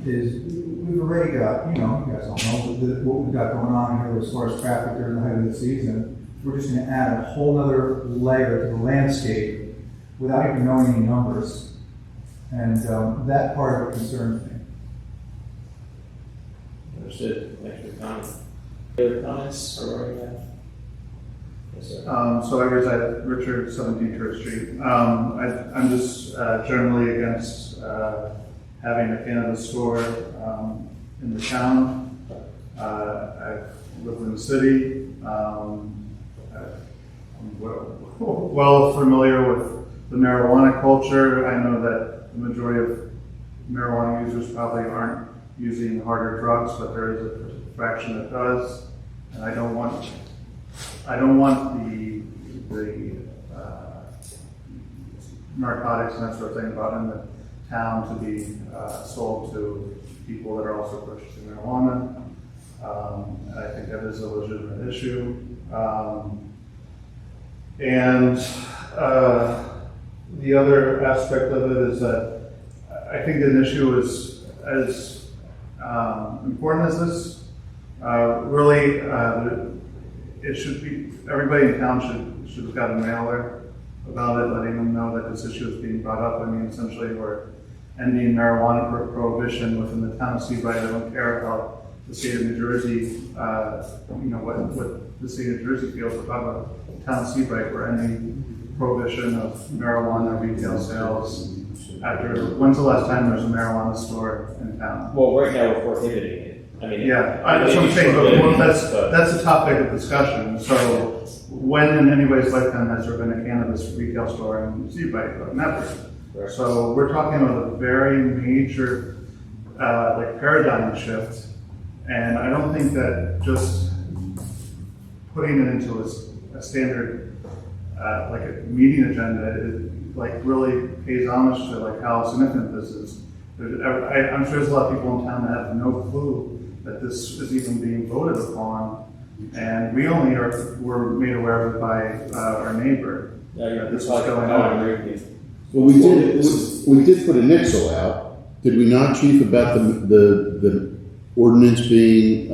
Is we've already got, you guys all know what we've got going on here as far as traffic during the height of the season. We're just going to add a whole other layer to the landscape without even knowing any numbers. And that part of it concerns me. Understood. Thanks for the comment. Any other comments or yes, sir. So I guess Richard, 17 Church Street. I'm just generally against having a cannabis store in the town. I've lived in the city. I'm well familiar with the marijuana culture. I know that the majority of marijuana users probably aren't using harder drugs, but there is a fraction that does. And I don't want the narcotics and that sort of thing brought in the town to be sold to people that are also purchasing marijuana. And I think that is a legitimate issue. And the other aspect of it is that I think an issue is as important as this. Really, it should be, everybody in town should have got a mailer about it, letting them know that this issue is being brought up. I mean, essentially, we're ending marijuana prohibition within the town of Seabright. I don't care about the state of New Jersey, what the state of New Jersey feels about the town of Seabright. We're ending prohibition of marijuana retail sales. When's the last time there was a marijuana store in town? Well, right now we're prohibiting it. I mean, yeah, that's what I'm saying, but that's a topic of discussion. So when in anybody's lifetime has there been a cannabis retail store in Seabright? Never. Right. So we're talking about a very major paradigm shift. And I don't think that just putting it into a standard, like a meeting agenda, it like really pays homage to like how significant this is. I'm sure there's a lot of people in town that have no clue that this is even being voted upon, and we only were made aware of it by our neighbor. Yeah, This was going on. Well, we did put a nixel out, did we not, Chief, about the ordinance being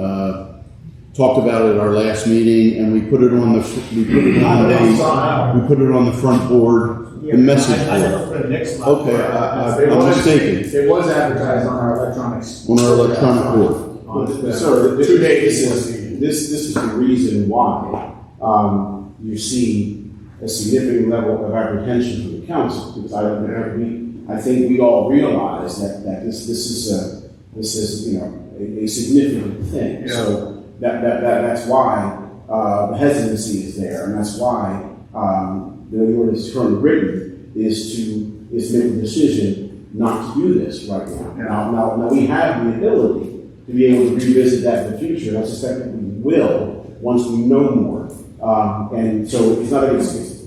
talked about at our last meeting, and we put it on the front board, the message I never board. put a nixel out. Okay, I'm mistaken. It was advertised on our electronics. On our electronic board. Sir, 2 days. This is the reason why you see a significant level of apprehension from the council, because I think we all realize that this is a significant thing. Yeah. So that's why the hesitancy is there, and that's why the ordinance is currently written is to make a decision not to do this right now. Yeah. Now we have the ability to be able to revisit that in the future, and I suspect that we will once we know more. And so it's not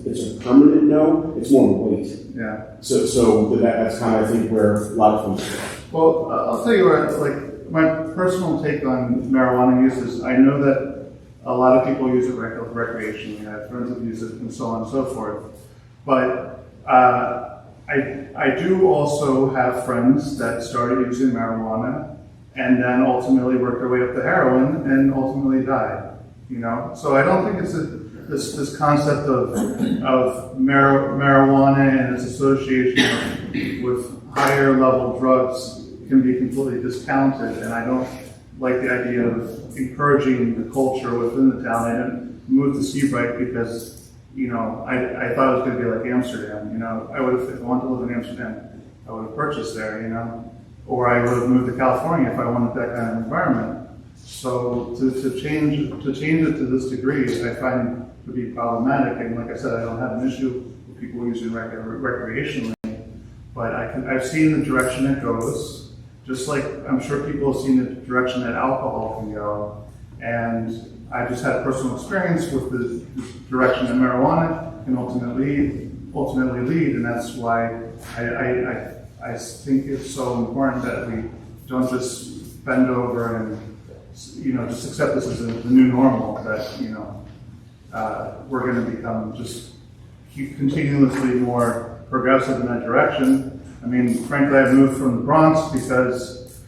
it's a permanent no, it's more of a wait. Yeah. So that's kind of, I think, where a lot of folks are. Well, I'll tell you what, like, my personal take on marijuana use is I know that a lot of people use it recreationally. I have friends that use it and so on and so forth. But I do also have friends that started using marijuana and then ultimately worked their way up to heroin and ultimately died. You know, so I don't think it's this concept of marijuana and its association with higher level drugs can be completely discounted, and I don't like the idea of encouraging the culture within the town. I didn't move to Seabright because, you know, I thought it was going to be like Amsterdam. You know, if I wanted to live in Amsterdam, I would have purchased there, you know, or I would have moved to California if I wanted that kind of environment. So to change it to this degree, I find to be problematic. And like I said, I don't have an issue with people using recreationally, but I've seen the direction it goes. Just like I'm sure people have seen the direction that alcohol can go, and I just had personal experience with the direction that marijuana can ultimately lead, and that's why I think it's so important that we don't just bend over and, you know, just accept this as the new normal, that, you know, we're going to become just continuously more progressive in that direction. I mean, frankly, I moved from the Bronx because,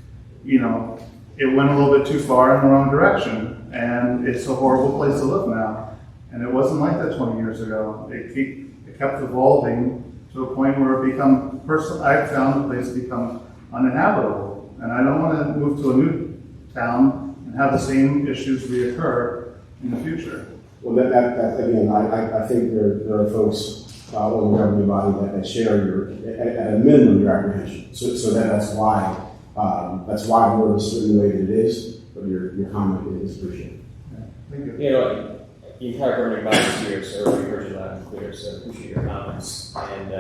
you know, it went a little bit too far in the wrong direction, and it's a horrible place to live now. And it wasn't like that 20 years ago. It kept evolving to a point where I found the place become uninhabitable. And I don't want to move to a new town and have the same issues reoccur in the future. Well, that again, I think there are folks on the governing body that share at a minimum, your apprehension. So that's why we're a certain way that it is, but your comment is appreciated. Yeah. Thank you. You know, the entire governing body is here, so everybody heard you loud and clear, so appreciate your comments. And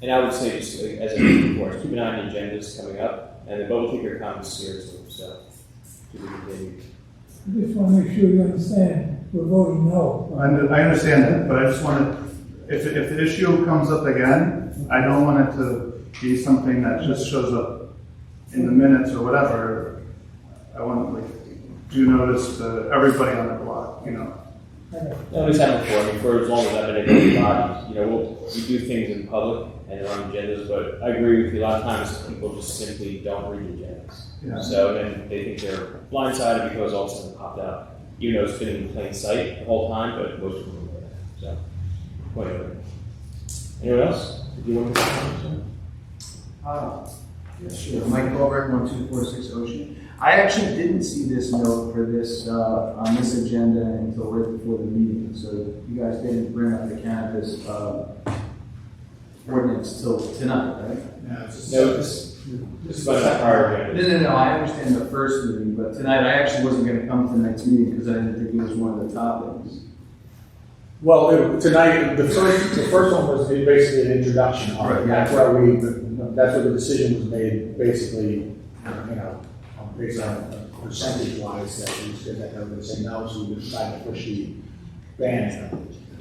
and I would say, just as I mentioned before, keep an eye on the agendas coming up, and but we'll take your comments seriously, so to be continued. I just want to make sure you understand, we're voting no. I understand that, but I just want to, if the issue comes up again, I don't want it to be something that just shows up in the minutes or whatever. I want to do notice to everybody on the block, you know. No, we've had before. I mean, for as long as I've been in the body, you know, we do things in public and on agendas, but I agree with you. A lot of times people just simply don't read agendas. Yeah. So then they think they're blindsided because all of a sudden it popped out. Even though it's been in plain sight the whole time, but most people don't know that. So, whatever. Anyone else? Did you want to comment? Yes, sure. Mike Colbert, 1246 Ocean. I actually didn't see this note for this on this agenda until right before the meeting. So you guys didn't bring up the cannabis ordinance till tonight, right? No, this is about the prior agenda. No. I understand the first meeting, but tonight I actually wasn't going to come to tonight's meeting because I didn't think it was one of the topics. Well, tonight, the first one was basically an introduction. Right. That's where the decision was made, basically, you know, based on percentage-wise, that we said that they would say no, so we would try to push the ban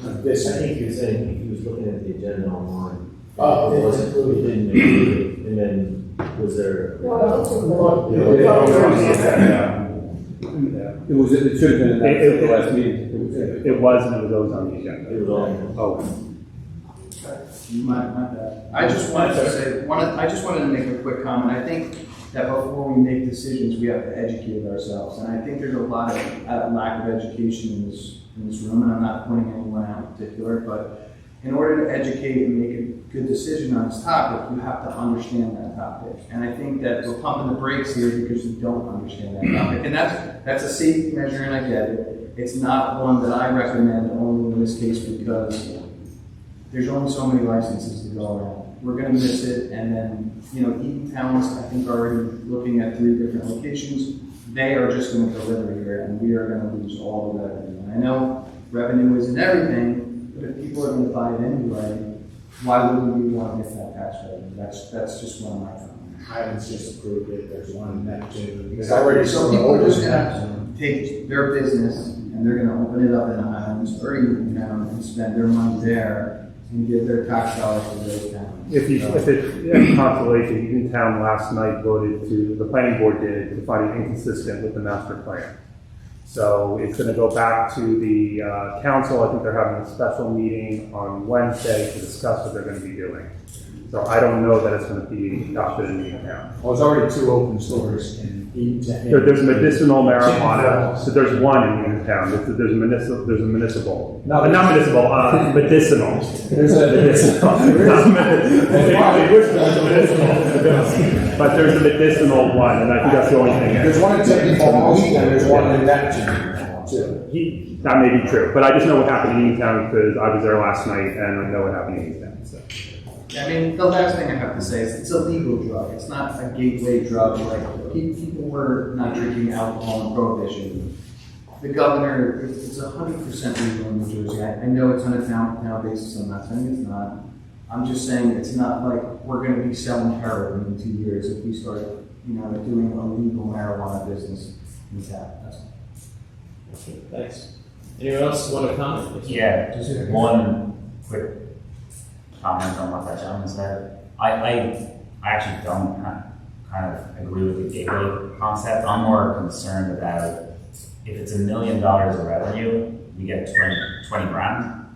of this. I think you're saying he was looking at the agenda online. Oh, It wasn't included, didn't include it, and then was there? It should have been in that the last meeting. It was, and it was always on the agenda. It was on. Oh. My bad. I just wanted to make a quick comment. I think that before we make decisions, we have to educate ourselves. And I think there's a lot of lack of education in this room, and I'm not pointing anyone out in particular, but in order to educate and make a good decision on this topic, you have to understand that topic. And I think that we're pumping the brakes here because we don't understand that topic. And that's a safety measure, and I get it. It's not one that I recommend only in this case because there's only so many licenses to go around. We're going to miss it, and then, Eaton Towns, I think, are already looking at 3 different locations. They are just going to deliver here, and we are going to lose all the revenue. And I know revenue isn't everything, but if people are going to buy it anyway, why wouldn't we want to get that tax revenue? That's just one of my comments. Highlands just approved it, there's one in Neptune. So people are just going to take their business, and they're going to open it up in the Highlands or Eaton Town and spend their money there and give their tax dollars to those towns. If it's consolation, Eaton Town last night the planning board did, to find it inconsistent with the master plan. So it's going to go back to the council. I think they're having a special meeting on Wednesday to discuss what they're going to be doing. So I don't know that it's going to be adopted in Eaton Town. Well, there's already 2 open stores in Eaton. There's medicinal marijuana. So there's one in Eaton Town. There's a municipal. No, not municipal. Medicinal. There's a medicinal. But there's a medicinal one, and I think that's the only thing. There's one in Tiffany Falls, and there's one in Neptune, too. That may be true, but I just know what happened in Eaton Town because I was there last night, and I know what happened in Eaton Town. So. I mean, the last thing I have to say is it's a legal drug. It's not a gateway drug. Like, people were not drinking alcohol in Prohibition. The governor, it's 100% legal in New Jersey. I know it's on a town basis. I'm not saying it's not. I'm just saying it's not like we're going to be selling heroin in 2 years if we start, doing illegal marijuana business in town. That's all. Thanks. Anyone else want to comment? Yeah, just one quick comment on what that gentleman said. I actually don't kind of agree with the gateway concept. I'm more concerned about if it's $1 million of revenue, we get 20 grand.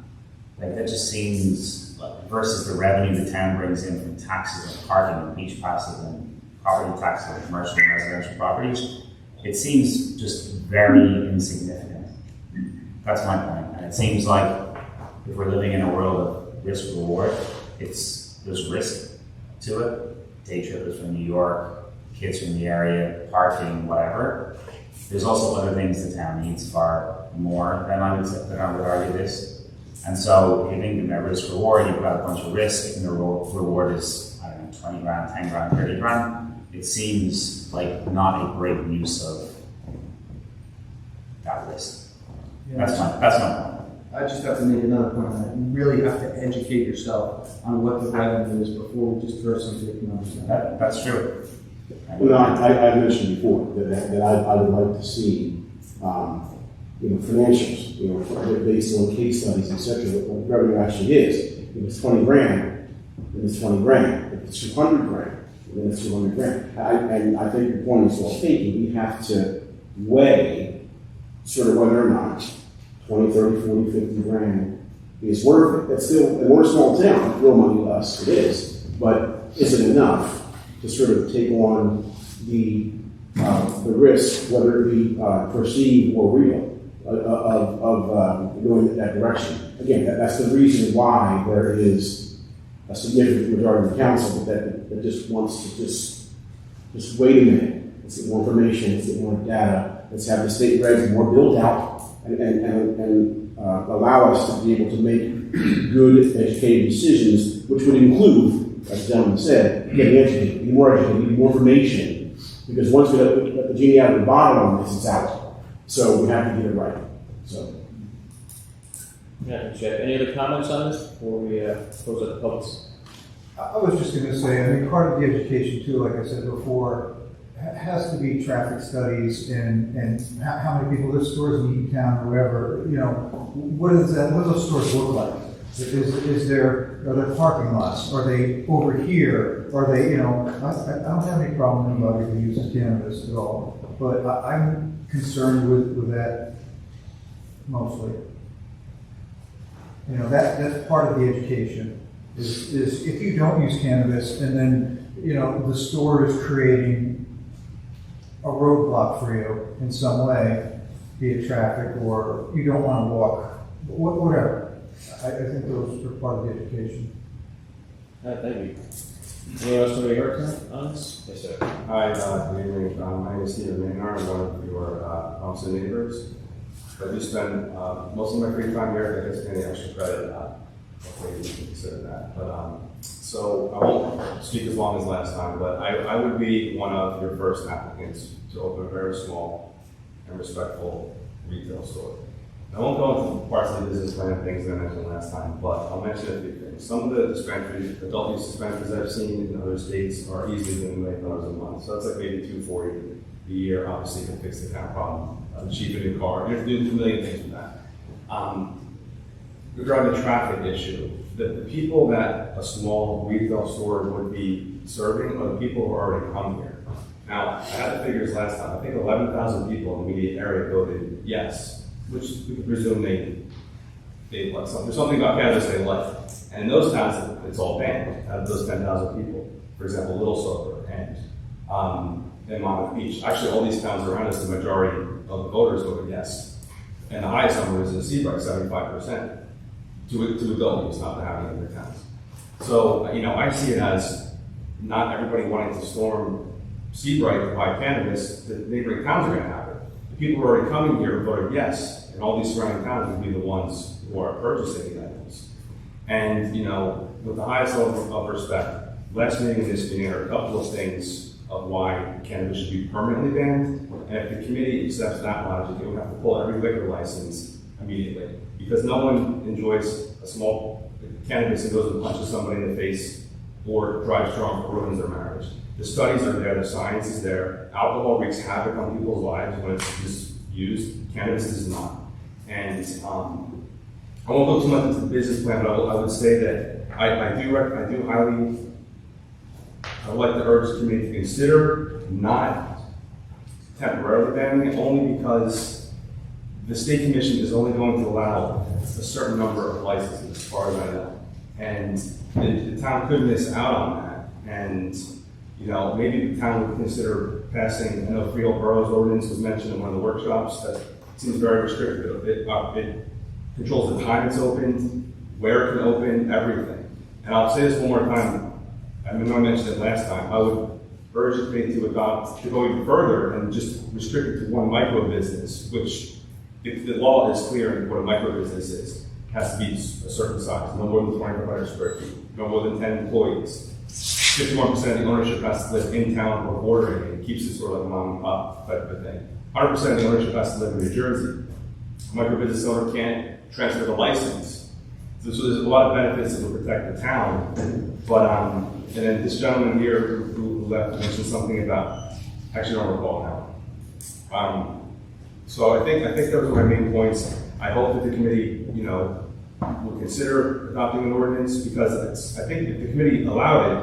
Like, that just seems, versus the revenue the town brings in from taxes and parking and beach passes and property taxes on commercial and residential properties, it seems just very insignificant. That's my point. And it seems like if we're living in a world of risk reward, there's risk to it. Day trippers from New York, kids from the area, parking, whatever. There's also other things the town needs far more than I would argue this. And so if you think about risk reward, you've got a bunch of risk, and the reward is, 20 grand, 10 grand, 30 grand. It seems like not a great use of that risk. Yeah. That's my point. I just have to make another point on that. You really have to educate yourself on what the revenue is before we just throw some big numbers in. That's true. Well, I mentioned before that I would like to see, financials, based on case studies, et cetera, what revenue actually is. If it's 20 grand, then it's 20 grand. If it's 200 grand, then it's 200 grand. And I think your point is well taken. We have to weigh sort of whether or not 20, 30, 40, 50 grand is worth it. That's still, and we're a small town, real money to us, it is. But is it enough to sort of take on the risk, whether it be perceived or real, of going in that direction? Again, that's the reason why there is a significant majority of the council that just wants to just wait a minute. Let's get more information, let's get more data, let's have the state regs more built out and allow us to be able to make good, educated decisions, which would include, as the gentleman said, getting educated, getting more educated, getting more information. Because once we let the genie out of the bottle on this, it's out. So we have to get it right. So. Yeah, Jeff, any other comments on this before we close out the public? I was just going to say, part of the education too, like I said before, has to be traffic studies and how many people this store's in Eatontown or wherever, you know, what does those stores look like? Are there parking lots? Are they over here? Are they, you know, I don't have any problem with anybody who uses cannabis at all, but I'm concerned with that mostly. You know, that's part of the education, is if you don't use cannabis and then, you know, the store is creating a roadblock for you in some way, be it traffic or you don't want to walk, whatever. I think those are part of the education. Thank you. Anyone else want to hear on this? Yes, sir. Hi, good evening. My name is Stephen Maynard. I'm one of your Thompson neighbors. I do spend most of my free time here. I guess any extra credit, hopefully you can consider that. But so I won't speak as long as last time, but I would be one of your first applicants to open a very small and respectful retail store. I won't go into parts of the business plan things that I mentioned last time, but I'll mention a few things. Some of the dispensaries, adult use dispensaries I've seen in other states are easily doing $1 million a month. So that's like maybe $240 a year. Obviously, can fix the town problem. Cheap a new car. You have to do 2 million things with that. Regarding the traffic issue, the people that a small retail store would be serving are the people who already come here. Now, I had the figures last time. I think 11,000 people in the immediate area voted yes, which we could presume they like something. There's something about cannabis they like. And in those towns, it's all banned. Out of those 10,000 people, for example, Little Silver and Monmouth Beach. Actually, all these towns around us, the majority of the voters voted yes. And the highest number is in Seabright, 75%, to adult use, not to have in other towns. So, you know, I see it as not everybody wanting to storm Seabright to buy cannabis. The neighboring towns are going to have it. The people who are already coming here voted yes, and all these surrounding towns would be the ones who are purchasing the items. And, you know, with the highest level of respect, last meeting and this meeting are a couple of things of why cannabis should be permanently banned. And if the committee accepts that logic, it would have to pull every liquor license immediately. Because no one enjoys a small cannabis and goes and punches somebody in the face or drives drunk or ruins their marriage. The studies are there, the science is there. Alcohol wreaks havoc on people's lives when it's just used. Cannabis does not. And I won't go too much into the business plan, but I would say that I would like to urge the committee to consider not temporarily banning it, only because the state commission is only going to allow a certain number of licenses, as far as I know. And the town could miss out on that. And, you know, maybe the town would consider passing, I know Freehold Borough's ordinance was mentioned in one of the workshops, that seems very restrictive. It controls the time it's opened, where it can open, everything. And I'll say this one more time. I know I mentioned it last time. I would urge the committee to go even further and just restrict it to one micro business, which, if the law is clear in what a micro business is, has to be a certain size, no more than 2,500 square feet, no more than 10 employees. 51% of the ownership has to live in town or bordering, and it keeps it sort of like a mom and pop type of thing. 100% of the ownership has to live in New Jersey. A micro business owner can't transfer the license. So there's a lot of benefits that will protect the town. But and then this gentleman here who left mentioned something about, actually I don't recall now. So I think those are my main points. I hope that the committee, you know, will consider adopting an ordinance, because I think if the committee allowed it,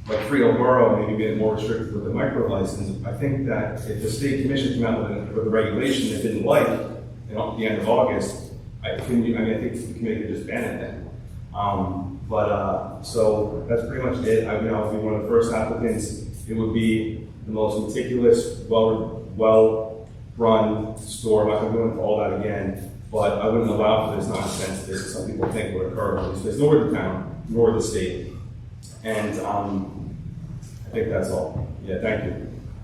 like Freehold Borough, maybe being more restricted with the micro license, I think that if the state commission came out with a regulation it didn't like, at the end of August, I think the committee could just ban it then. So that's pretty much it. I'll be one of the first applicants. It would be the most meticulous, well-run store. I'm not going to go into all that again, but I wouldn't allow for this nonsense that some people think would occur in this place, nor the town, nor the state. And I think that's all. Yeah, thank you.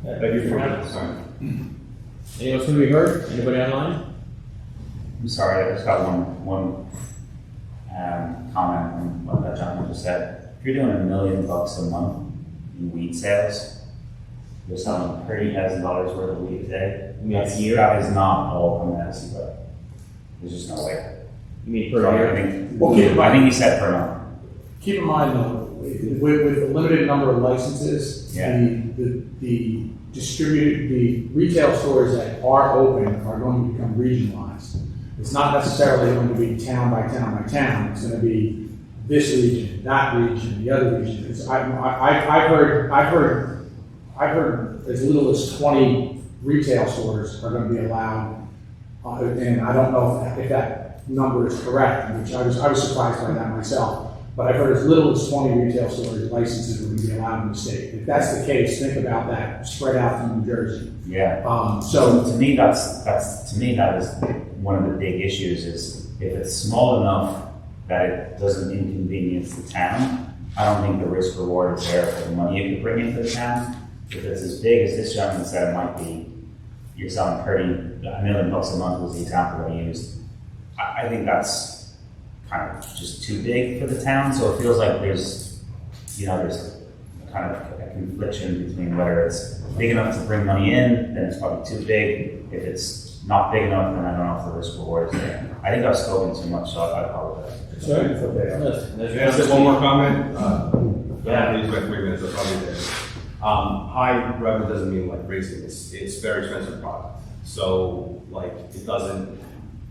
Thank you for your time. Anyone else going to be heard? Anybody online? I'm sorry, I just got one comment on what that gentleman just said. If you're doing $1 million a month in weed sales, you're selling $30,000 worth of weed a day. That's a year? That is not all coming out of Seabright. There's just no way. You mean per year? I think he said per month. Keep in mind, though, with the limited number of licenses, Yeah. the the retail stores that are open are going to become regionalized. It's not necessarily going to be town by town by town. It's going to be this region, that region, the other region. I've heard as little as 20 retail stores are going to be allowed, and I don't know if that number is correct, which I was surprised by that myself. But I've heard as little as 20 retail stores licenses are going to be allowed in the state. If that's the case, think about that spread out to New Jersey. Yeah. So to me, that is one of the big issues. Is if it's small enough that it doesn't inconvenience the town, I don't think the risk reward is there for the money you could bring into the town. If it's as big as this gentleman said, it might be you're selling $1 million a month was the example I used. I think that's kind of just too big for the town, so it feels like there's kind of a confliction between whether it's big enough to bring money in, then it's probably too big. If it's not big enough, then I don't know if the risk reward is there. I think I've spoken too much, so I apologize. Sorry. Can I say one more comment? Yeah. Please, 3 minutes, I'll probably there. High revenue doesn't mean like racing. It's very expensive product. So like it doesn't.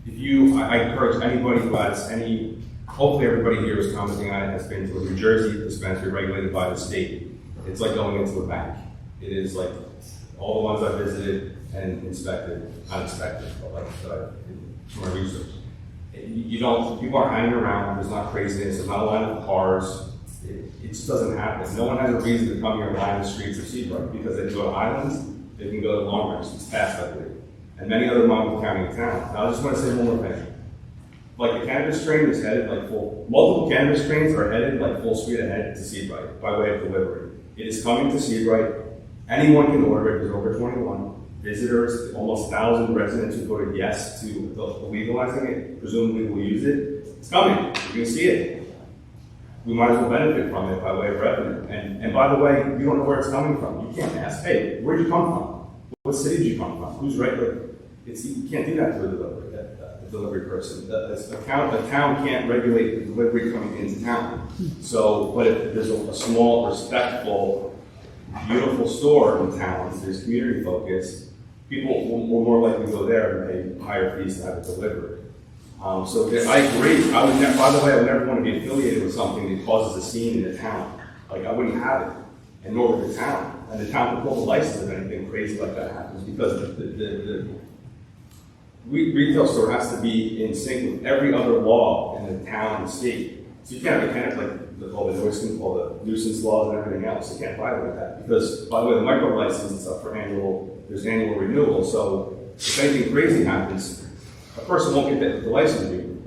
I encourage anybody who has any. Hopefully, everybody here is commenting on it has been to a New Jersey dispensary regulated by the state. It's like going into a bank. It is like all the ones I visited and inspected, uninspected, but like from my research. People aren't hanging around. There's not craziness. There's not a line of cars. It just doesn't happen. No one has a reason to come here and line the streets of Seabright because they can go to Islands, they can go to Long Beach, it's fast, I believe, and many other Monmouth County towns. Now, I just want to say one more thing. Like the cannabis strain is headed like multiple cannabis strains are headed like full speed ahead to Seabright by way of delivery. It is coming to Seabright. Anyone can order it. There's over 21 visitors, almost 1,000 residents who voted yes to legalizing it. Presumably will use it. It's coming. You're going to see it. We might as well benefit from it by way of revenue. And by the way, you don't know where it's coming from. You can't ask, hey, where'd you come from? What city did you come from? Who's regular? You can't do that to a delivery person. The town can't regulate the delivery coming into town. So, but if there's a small, respectful, beautiful store in town, there's community focus, people will more likely go there and pay higher fees to have it delivered. So I agree. By the way, I would never want to be affiliated with something that causes a scene in the town. Like I wouldn't have it, and nor would the town. And the town would pull the license if anything crazy like that happens because the retail store has to be in sync with every other law in the town and state. So you can't like all the nuisance laws and everything else. You can't violate that because, by the way, the micro license is up for there's annual renewal. So if anything crazy happens, a person won't get the license renewed.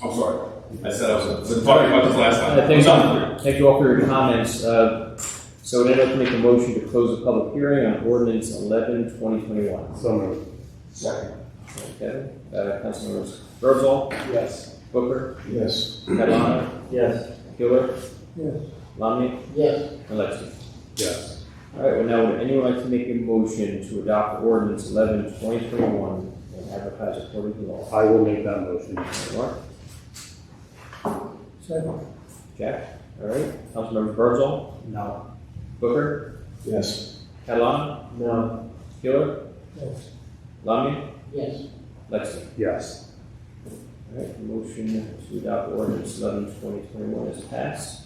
I'm sorry. I said I was talking about this last time. Thank you all for your comments. So I'd like to make a motion to close the public hearing on ordinance 11/2021. So moved. Second. Okay. Councilmembers Bergzal? Yes. Booker? Yes. Catalano? Yes. Giller? Yes. Lamia? Yes. And Lexi? Yes. All right, well now, would anyone like to make a motion to adopt ordinance 11/2021 and advertise according to law? I will make that motion. Mark? Second. Jack? All right. Councilmembers Bergzal? No. Booker? Yes. Catalano? No. Giller? Yes. Lamia? Yes. Lexi? Yes. All right, the motion to adopt ordinance 11/2021 is passed.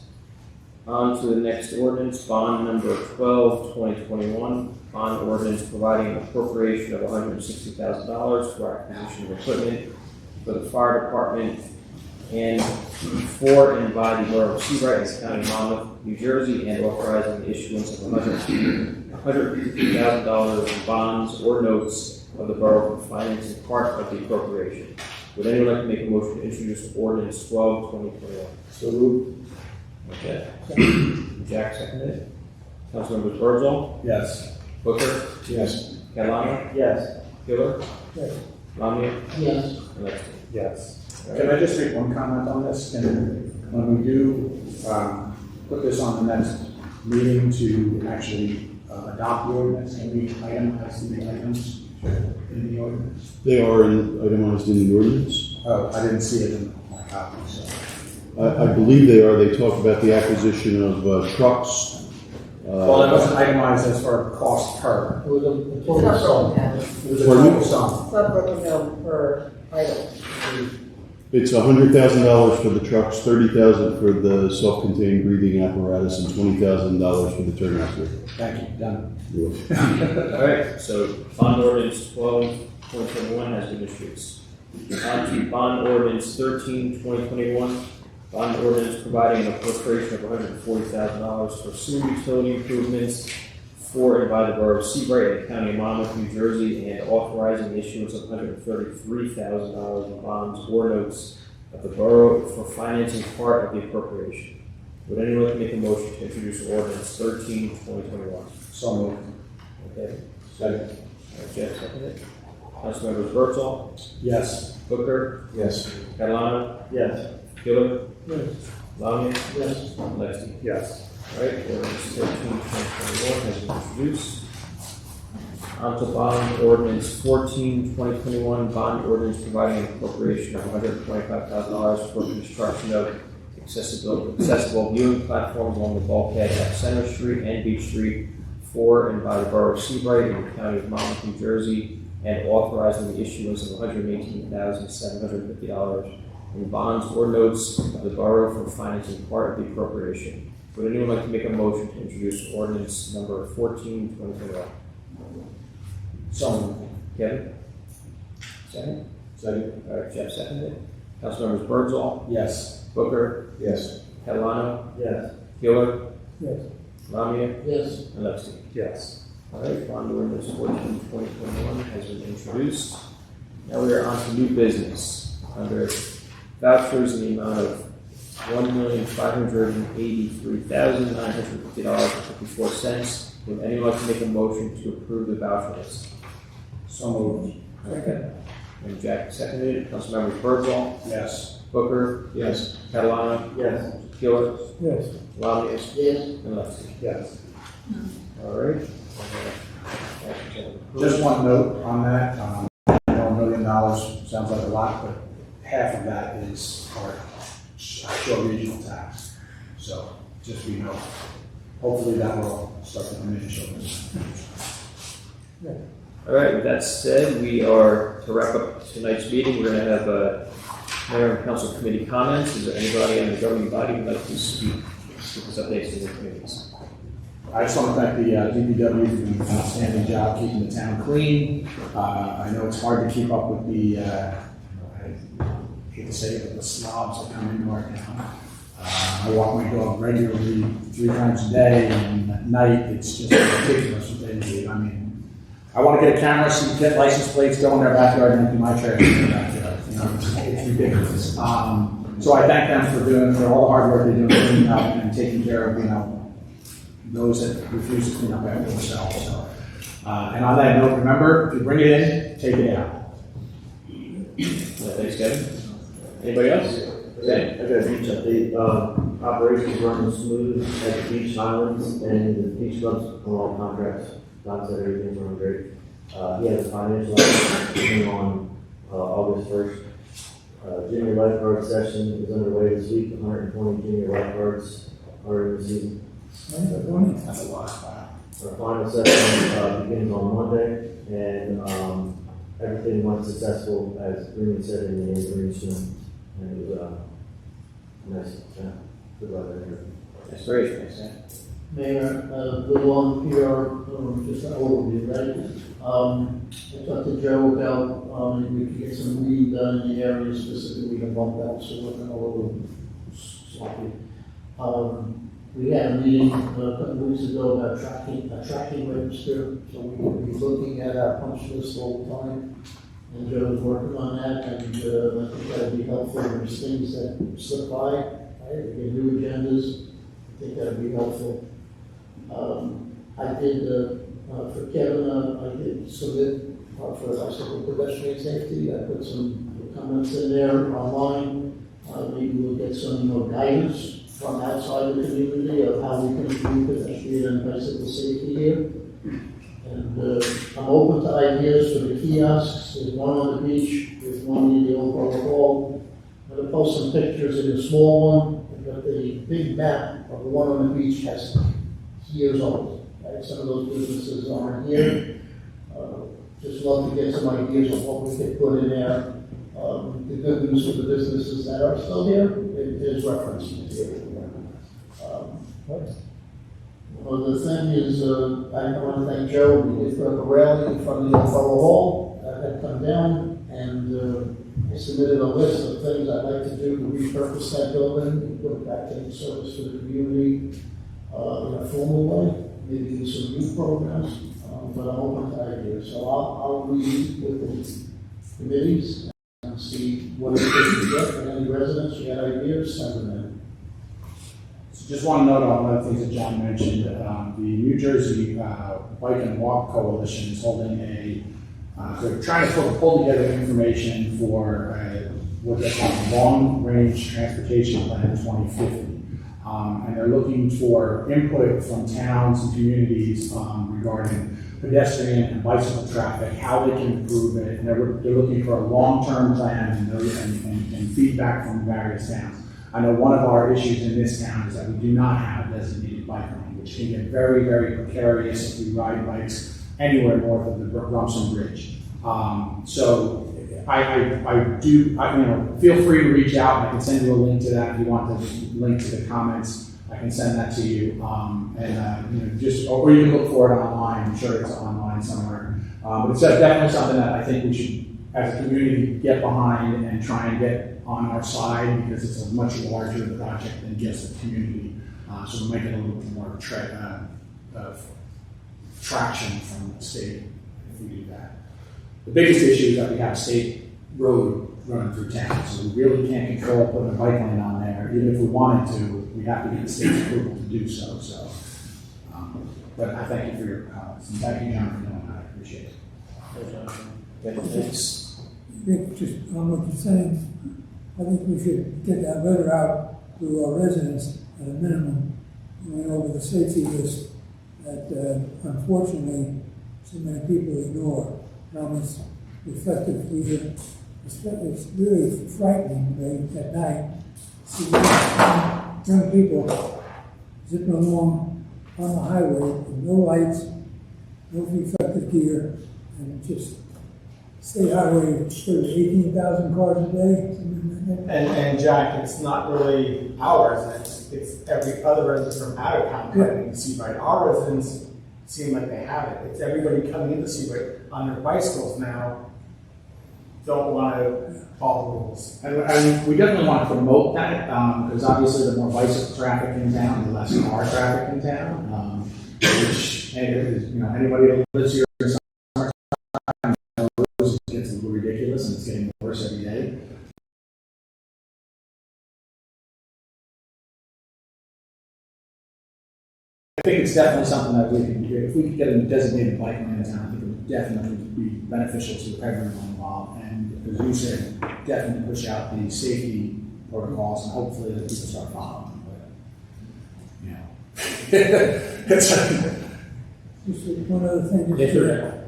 On to the next ordinance, bond number 12/2021, bond ordinance providing an appropriation of $160,000 for acquisition of equipment for the fire department and for and by the Borough of Seabright and County of Monmouth, New Jersey, and authorizing the issuance of $150,000 in bonds or notes of the borough for financing part of the appropriation. Would anyone like to make a motion to introduce ordinance 12/2021? So moved. Okay. Jack seconded it. Councilmembers Bergzal? Yes. Booker? Yes. Catalano? Yes. Giller? Yes. Lamia? Yes. And Lexi? Yes. Can I just make one comment on this? And when we do put this on the next meeting to actually adopt the ordinance, can we itemize the items in the ordinance? They are itemized in the ordinance. Oh, I didn't see it in my copy, so. I believe they are. They talk about the acquisition of trucks Well, that wasn't itemized as far as cost per. It was a It's total not sum. broken down. It was a total sum. It's not broken down per item. It's $100,000 for the trucks, $30,000 for the self-contained breathing apparatus, and $20,000 for the turnout gear. Thank you, done. All right, so bond ordinance 12/2021 has been introduced. On to bond ordinance 13/2021. Bond ordinance providing an appropriation of $140,000 for sewer utility improvements for and by the borough of Seabright and the county of Monmouth, New Jersey, and authorizing the issuance of $133,000 in bonds or notes of the borough for financing part of the appropriation. Would anyone like to make a motion to introduce ordinance 13/2021? So moved. Okay. Second. All right, Jeff, seconded. Councilmembers Bertol, Yes. Booker, Yes. Catalano, Yes. Giller, Yes. Lamia, Yes. Lexi. Yes. All right, ordinance 13/2021 has been introduced. On to bond ordinance 14/2021, bond ordinance providing an appropriation of $125,000 for construction of accessible viewing platforms along the bulkhead at Center Street and Beach Street for and by the borough of Seabright in the county of Monmouth, New Jersey, and authorizing the issuance of $118,750 in bonds or notes of the borough for financing part of the appropriation. Would anyone like to make a motion to introduce ordinance number 14/2021? So moved. Kevin? Second? Second. All right, Jeff seconded. Councilmembers Birdsall, Yes. Booker, Yes. Catalano, Yes. Giller, Yes. Lamia, Yes. and Lexi. Yes. All right, bond ordinance 14/2021 has been introduced. Now we are on to new business. Under vouchers in the amount of $1,583,950.54. Would anyone like to make a motion to approve the voucher list? So moved. Okay. And Jack seconded. Councilmembers Birdsall, Yes. Booker, Yes. Catalano, Yes. Giller, Yes. Lamia, Yes. and Lexi. Yes. All right. Just one note on that, I know $1 million sounds like a lot, but half of that is our shore regional tax. So, just so you know, hopefully that will start to diminish over time. All right, with that said, we are, to wrap up tonight's meeting, we're going to have mayor and council committee comments. Is there anybody in the governing body who would like to speak? Give us updates to the committees. I just want to thank the DPW for doing an outstanding job keeping the town clean. I know it's hard to keep up with the, I hate to say it, but the slobs that come into our town. I walk my dog regularly 3 times a day, and at night, it's just ridiculous what they do. I mean, I want to get a camera so you can get license plates, go in their backyard and empty my trash in their backyard. You know, it's ridiculous. So I thank them for all the hard work they do in cleaning up and taking care of, those that refuse to clean up after themselves. So, and on that note, remember, if you bring it in, take it out. Thanks, Kevin. Anybody else? I got a beach update. Operations running smooth at the beach islands and the beach clubs on all contracts. Don said everything's running great. He has a financial coming on August 1st. Junior lifeguard session is underway this week. 120 junior lifeguards are in the season. That's a lot. Our final session begins on Monday, and everything went successful, as Rooney said in the introduction. And it was nice, good weather here. That's great, thanks, man. Mayor, little on PR, just an overview, right? I talked to Joe about, if we could get some weeding done in the area specifically to bump out, so we're a little sloppy. We had a meeting a couple of weeks ago about a tracking register, so we will be looking at our punch list all the time. And Joe is working on that, and I think that would be helpful. There's things that slip by, right? We get new agendas. I think that would be helpful. I did, for Kevin, I did submit for bicycle pedestrian safety. I put some comments in there online. Maybe we'll get some more guidance from outside the community of how we can improve pedestrian and bicycle safety here. And I'm open to ideas for the kiosks. There's one on the beach, there's one near the old Borough Hall. I'm going to post some pictures of the small one, but the big map of the one on the beach has years old. Right? Some of those businesses aren't here. Just love to get some ideas of what we could put in there. The good news for the businesses that are still here is reference material. Well, the thing is, I want to thank Joe. We did put up a railing in front of the old Borough Hall that had come down, and submitted a list of things I'd like to do to repurpose that building and put it back into service for the community in a formal way. Maybe do some youth programs, but I'm open to ideas. So I'll read with the committees and see what it is we get. And any residents who got ideas, send them in. So just one note on one of the things that John mentioned. The New Jersey Bike and Walk Coalition is holding they're trying to pull together information for what they call long-range transportation plan 2050. And they're looking for input from towns and communities regarding pedestrian and bicycle traffic, how they can improve it. And they're looking for a long-term plan and feedback from various towns. I know one of our issues in this town is that we do not have a designated bike lane, which can get very, very precarious if we ride bikes anywhere north of the Rumson Bridge. So feel free to reach out. I can send you a link to that if you want the link to the comments. I can send that to you, or you can look for it online. I'm sure it's online somewhere. But it's definitely something that I think we should, as a community, get behind and try and get on our side, because it's a much larger project than just the community. So we'll make it a little bit more traction from the state if we do that. The biggest issue is that we have state road running through town, so we really can't control putting a bike lane on there. Even if we wanted to, we have to get the state's approval to do so. But I thank you for your comments, and thank you, John, for doing that. I appreciate it. Thanks. Rick, just on what you're saying, I think we should get that letter out to our residents at a minimum, going over the safety list that unfortunately so many people ignore. It's effectively, it's really frightening at night. See young people zipping along on the highway with no lights, no reflective gear, and just state highway, 18,000 cars a day. And Jack, it's not really our residents, it's every other resident from out of town coming into Seabright. Our residents seem like they have it. It's everybody coming into Seabright on their bicycles now don't want to follow rules. And we definitely want to promote that, because obviously the more bicycle traffic in town, the less car traffic in town, which, anybody that lives here in summertime knows it gets a little ridiculous and it's getting worse every day. I think it's definitely something that we can do. If we could get a designated bike lane in town, I think it would definitely be beneficial to everyone involved. And as you said, definitely push out the safety protocols, and hopefully that people start following. But, Just one other thing. Yes, sir.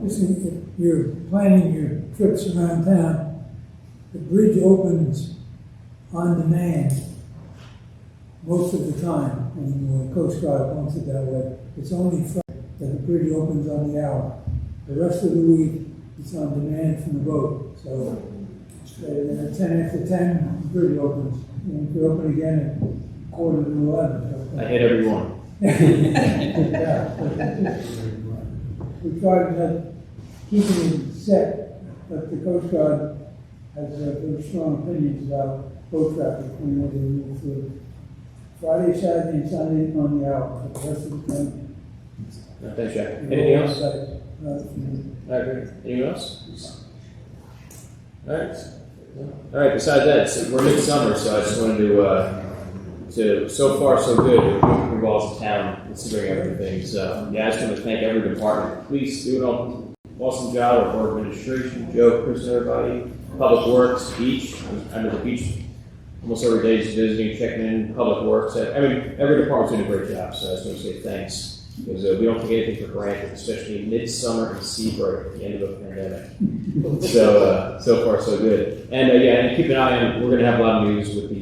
If you're planning your trips around town, the bridge opens on demand most of the time, when the Coast Guard wants it that way. It's only Friday that the bridge opens on the hour. The rest of the week, it's on demand from the boat. So at 10 after 10, the bridge opens. And it open again at 10:45. I hit every one. We tried to keep it set, but the Coast Guard has very strong opinions about boat traffic when they move through. Friday, Saturday, and Sunday on the hour, but the rest of the time. Thanks, Jack. Anything else? Anyone else? All right. Besides that, we're midsummer, so I just wanted to so far so good with revolves the town, considering everything. So I just want to thank every department. Police doing an awesome job. Our board administration, Joe, Chris, and everybody. Public Works, Beach. I'm at the beach almost every day, just visiting, checking in. Public Works. Every department's doing a great job. So I just want to say thanks. Because we don't take anything for granted, especially midsummer and Seabrook at the end of a pandemic. So far so good. And and keep an eye on. We're going to have a lot of news with the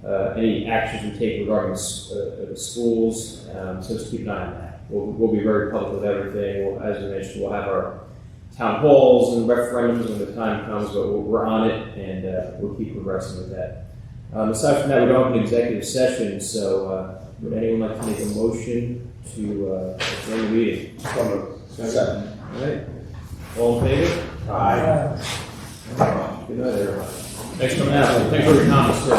any actions we take regarding the schools. So just keep an eye on that. We'll be very public with everything. As we mentioned, we'll have our town halls and referendums when the time comes, but we're on it, and we'll keep progressing with that. Aside from that, we don't have an executive session, so would anyone like to make a motion to adjourn the meeting? Second. All right. All in favor? Aye. Good night, everyone. Thanks for coming out. Thanks for your comments, too.